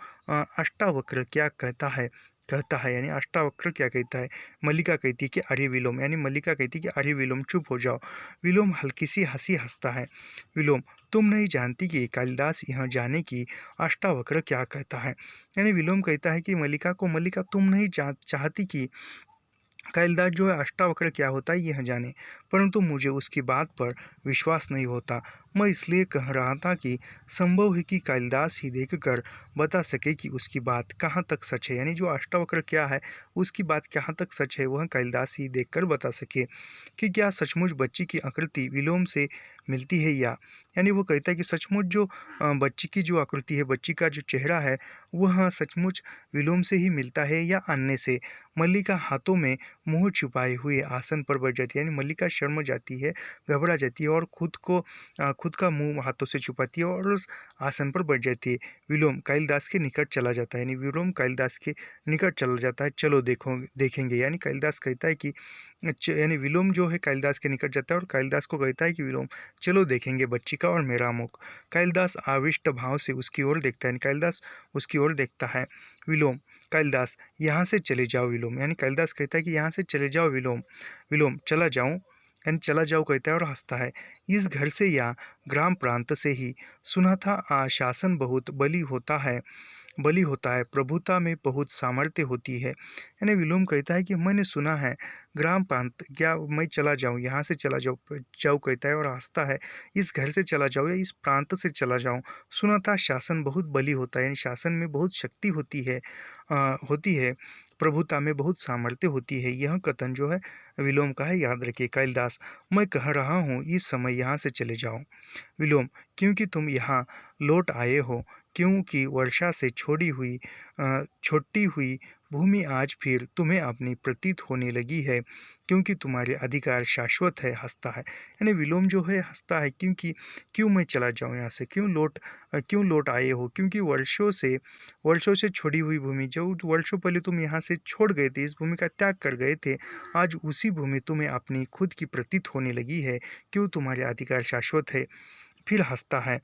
A: अष्टावक्र क्या कहता है यानी अष्टावक्र क्या कहता है? मल्लिका कहती है कि अरे विलोम, यानी मल्लिका कहती है कि अरे विलोम चुप हो जाओ। विलोम हल्की सी हंसी हंसता है। विलोम, तुम नहीं जानती कि कालिदास यहाँ जाने की अष्टावक्र क्या कहता है। यानी विलोम कहता है कि मल्लिका तुम नहीं चाहती कि कालिदास जो है अष्टावक्र क्या होता है यह जाने, परंतु मुझे उसकी बात पर विश्वास नहीं होता। मैं इसलिए कह रहा था कि संभव है कि कालिदास ही देखकर बता सके कि उसकी बात कहाँ तक सच है। यानी जो अष्टावक्र क्या है उसकी बात कहाँ तक सच है वह कालिदास ही देखकर बता सके कि क्या सचमुच बच्ची की आकृति विलोम से मिलती है या। यानी वो कहता है कि सचमुच जो बच्ची की जो आकृति है, बच्ची का जो चेहरा है, वह सचमुच विलोम से ही मिलता है या अन्य से। मल्लिका हाथों में मुंह छुपाए हुए आसन पर बैठ जाती है। यानी मल्लिका शर्म जाती है, घबरा जाती है और खुद का मुंह हाथों से छुपाती है और उस आसन पर बैठ जाती है। विलोम कालिदास के निकट चला जाता है। यानी विलोम कालिदास के निकट चला जाता है। चलो देखेंगे। यानी कालिदास कहता है कि यानी विलोम जो है कालिदास के निकट जाता है और कालिदास को कहता है कि विलोम चलो देखेंगे बच्ची का और मेरा मुख। कालिदास आविष्ट भाव से उसकी ओर देखता है। कालिदास उसकी ओर देखता है। विलोम, कालिदास, यहाँ से चले जाओ विलोम। यानी कालिदास कहता है कि यहाँ से चले जाओ विलोम। विलोम, चला जाऊँ, यानी चला जाओ कहता है और हंसता है। इस घर से या ग्राम प्रांत से ही सुना था शासन बहुत बली होता है, प्रभुता में बहुत सामर्थ्य होती है। यानी विलोम कहता है कि मैंने सुना है ग्राम प्रांत, क्या मैं चला जाऊँ, यहाँ से चला जाऊँ कहता है और हंसता है। इस घर से चला जाओ या इस प्रांत से चला जाऊँ, सुना था शासन बहुत बली होता है, यानी शासन में बहुत शक्ति होती है, प्रभुता में बहुत सामर्थ्य होती है। यह कथन जो है विलोम का है, याद रखिए। कालिदास, मैं कह रहा हूँ इस समय यहाँ से चले जाओ। विलोम, क्योंकि तुम यहाँ लौट आए हो, क्योंकि वर्षा से छोटी हुई भूमि आज फिर तुम्हें अपनी प्रतीत होने लगी है, क्योंकि तुम्हारे अधिकार शाश्वत है, हंसता है। यानी विलोम जो है हंसता है, क्यों मैं चला जाऊँ यहाँ से, क्यों लौट आए हो, क्योंकि वर्षों से छोड़ी हुई भूमि, जो वर्षों पहले तुम यहाँ से छोड़ गए थे, इस भूमि का त्याग कर गए थे, आज उसी भूमि तुम्हें अपनी खुद की प्रतीत होने लगी है, क्यों तुम्हारे अधिकार शाश्वत है। फिर हंसता है,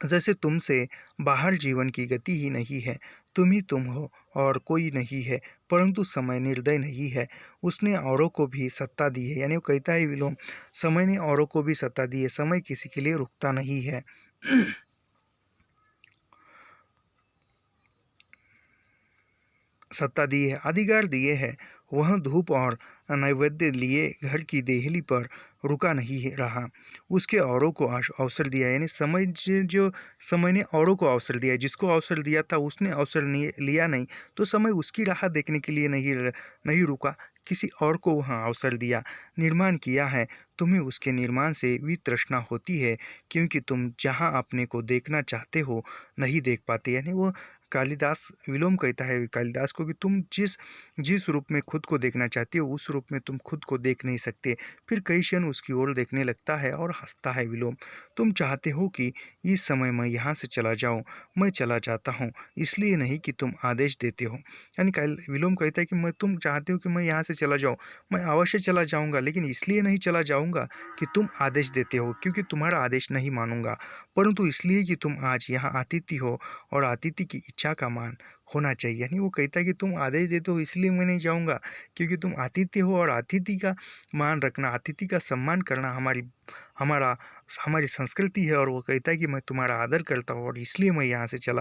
A: जैसे तुमसे बाहर जीवन की गति ही नहीं है, तुम ही तुम हो और कोई नहीं है, परंतु समय निर्दय नहीं है, उसने औरों को भी सत्ता दी है। यानी वो कहता है विलोम, समय ने औरों को भी सत्ता दी है, समय किसी के लिए रुकता नहीं है। सत्ता दी है, अधिकार दिए है। वह धूप और नैवेद्य लिए घर की देहली पर रुका नहीं रहा, उसके औरों को अवसर दिया। यानी समय जो समय ने औरों को अवसर दिया, जिसको अवसर दिया था उसने अवसर नहीं लिया, नहीं तो समय उसकी राह देखने के लिए नहीं रुका, किसी और को वहाँ अवसर दिया, निर्माण किया है। तुम्हें उसके निर्माण से भी तृष्णा होती है, क्योंकि तुम जहाँ अपने को देखना चाहते हो नहीं देख पाते। यानी वो कालिदास विलोम कहता है कालिदास को कि तुम जिस जिस रूप में खुद को देखना चाहते हो उस रूप में तुम खुद को देख नहीं सकते। फिर कई क्षण उसकी ओर देखने लगता है और हंसता है विलोम। तुम चाहते हो कि इस समय मैं यहाँ से चला जाऊँ, मैं चला जाता हूँ, इसलिए नहीं कि तुम आदेश देते हो। यानी विलोम कहता है कि मैं तुम चाहते हो कि मैं यहाँ से चला जाऊँ, मैं अवश्य चला जाऊँगा, लेकिन इसलिए नहीं चला जाऊँगा कि तुम आदेश देते हो, क्योंकि तुम्हारा आदेश नहीं मानूंगा, परंतु इसलिए कि तुम आज यहाँ अतिथि हो और अतिथि की इच्छा का मान होना चाहिए। यानी वो कहता है कि तुम आदेश देते हो इसलिए मैं नहीं जाऊँगा, क्योंकि तुम अतिथि हो और अतिथि का मान रखना, अतिथि का सम्मान करना हमारा हमारी संस्कृति है। और वो कहता है कि मैं तुम्हारा आदर करता हूँ और इसलिए मैं यहाँ से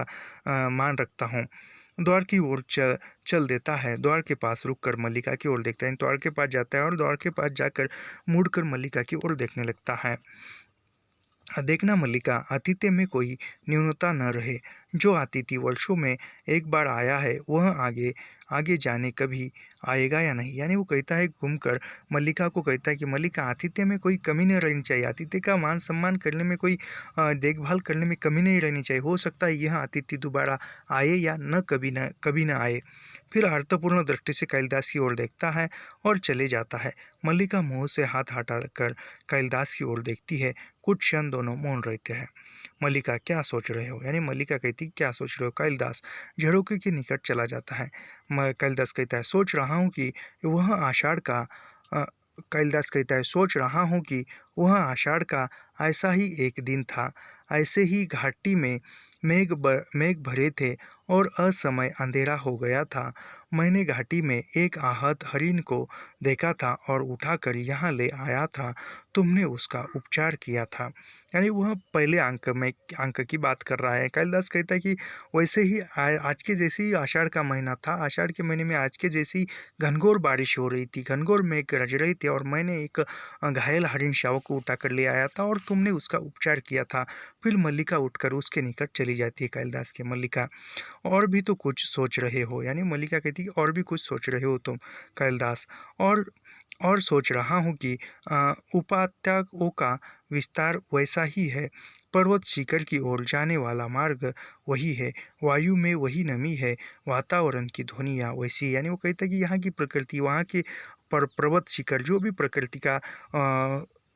A: मान रखता हूँ। द्वार की ओर चल देता है, द्वार के पास रुककर मल्लिका की ओर देखता है, द्वार के पास जाता है और द्वार के पास जाकर मुड़कर मल्लिका की ओर देखने लगता है। देखना मल्लिका, आतिथ्य में कोई न्यूनता न रहे। जो अतिथि वर्षों में एक बार आया है वह आगे आगे जाने कभी आएगा या नहीं। यानी वो कहता है घूमकर मल्लिका को कहता है कि मल्लिका, आतिथ्य में कोई कमी नहीं रहनी चाहिए, आतिथ्य का मान सम्मान करने में कोई देखभाल करने में कमी नहीं रहनी चाहिए। हो सकता है यह अतिथि दोबारा आए या न कभी न आए। फिर अर्थपूर्ण दृष्टि से कालिदास की ओर देखता है और चले जाता है। मल्लिका मुँह से हाथ हटाकर कालिदास की ओर देखती है। कुछ क्षण दोनों मौन रहते हैं। मल्लिका, क्या सोच रहे हो? यानी मल्लिका कहती क्या सोच रहे हो? कालिदास झरोखे के निकट चला जाता है। कालिदास कहता है सोच रहा हूँ कि वह आषाढ़ का अ, कालिदास कहता है सोच रहा हूँ कि वह आषाढ़ का ऐसा ही एक दिन था, ऐसे ही घाटी में मेघ भरे थे और असमय अंधेरा हो गया था। मैंने घाटी में एक आहत हरिण को देखा था और उठाकर यहाँ ले आया था, तुमने उसका उपचार किया था। यानी वह पहले अंक की बात कर रहा है। कालिदास कहता है कि वैसे ही आज के जैसे ही आषाढ़ का महीना था, आषाढ़ के महीने में आज के जैसी घनघोर बारिश हो रही थी, घनघोर मेघ गरज रहे थे और मैंने एक घायल हरिण शावक को उठाकर ले आया था और तुमने उसका उपचार किया था। फिर मल्लिका उठकर उसके निकट चली जाती है। कालिदास की मल्लिका, और भी तो कुछ सोच रहे हो? यानी मल्लिका कहती है और भी कुछ सोच रहे हो तुम? कालिदास, और सोच रहा हूँ कि उपात्याओं का विस्तार वैसा ही है, पर्वत शिखर की ओर जाने वाला मार्ग वही है, वायु में वही नमी है, वातावरण की ध्वनियाँ वैसी। यानी वो कहता है कि यहाँ की प्रकृति, वहाँ के पर्वत शिखर, जो भी प्रकृति का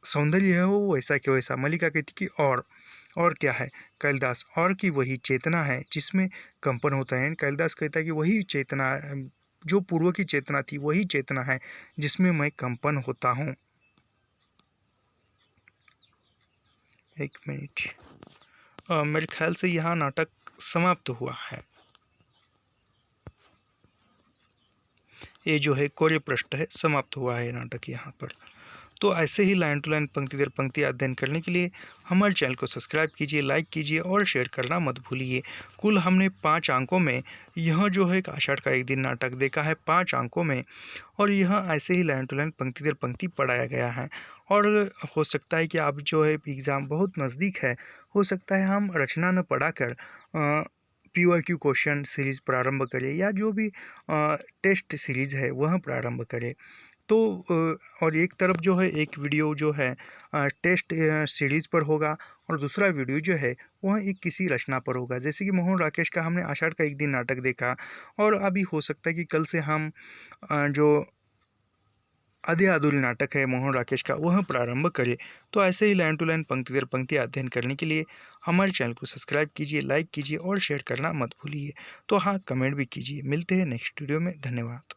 A: सौंदर्य है वो वैसा के वैसा। मल्लिका कहती कि और क्या है? कालिदास, और की वही चेतना है जिसमें कंपन होता है। कालिदास कहता है कि वही चेतना जो पूर्व की चेतना थी वही चेतना है जिसमें मैं कंपन होता हूँ। एक मिनट, मेरे ख्याल से यहाँ नाटक समाप्त हुआ है। ये जो है कोरे पृष्ठ है, समाप्त हुआ है नाटक यहाँ पर। तो ऐसे ही लाइन टू लाइन, पंक्ति दर पंक्ति अध्ययन करने के लिए हमारे चैनल को सब्सक्राइब कीजिए, लाइक कीजिए और शेयर करना मत भूलिए। कुल हमने 5 अंकों में यह जो है आषाढ़ का एक दिन नाटक देखा है, 5 अंकों में, और यह ऐसे ही लाइन टू लाइन, पंक्ति दर पंक्ति पढ़ाया गया है। और हो सकता है कि आप जो है एग्ज़ाम बहुत नज़दीक है, हो सकता है हम रचना न पढ़ाकर PYQ क्वेश्चन सीरीज़ प्रारंभ करें या जो भी टेस्ट सीरीज़ है वह प्रारंभ करें। तो और एक तरफ जो है एक वीडियो जो है टेस्ट सीरीज़ पर होगा और दूसरा वीडियो जो है वह एक किसी रचना पर होगा। जैसे कि मोहन राकेश का हमने आषाढ़ का एक दिन नाटक देखा, और अभी हो सकता है कि कल से हम जो आधे अधूरे नाटक है मोहन राकेश का वह प्रारंभ करें। तो ऐसे ही लाइन टू लाइन, पंक्ति दर पंक्ति अध्ययन करने के लिए हमारे चैनल को सब्सक्राइब कीजिए, लाइक कीजिए और शेयर करना मत भूलिए। तो हाँ, कमेंट भी कीजिए। मिलते हैं नेक्स्ट वीडियो में। धन्यवाद।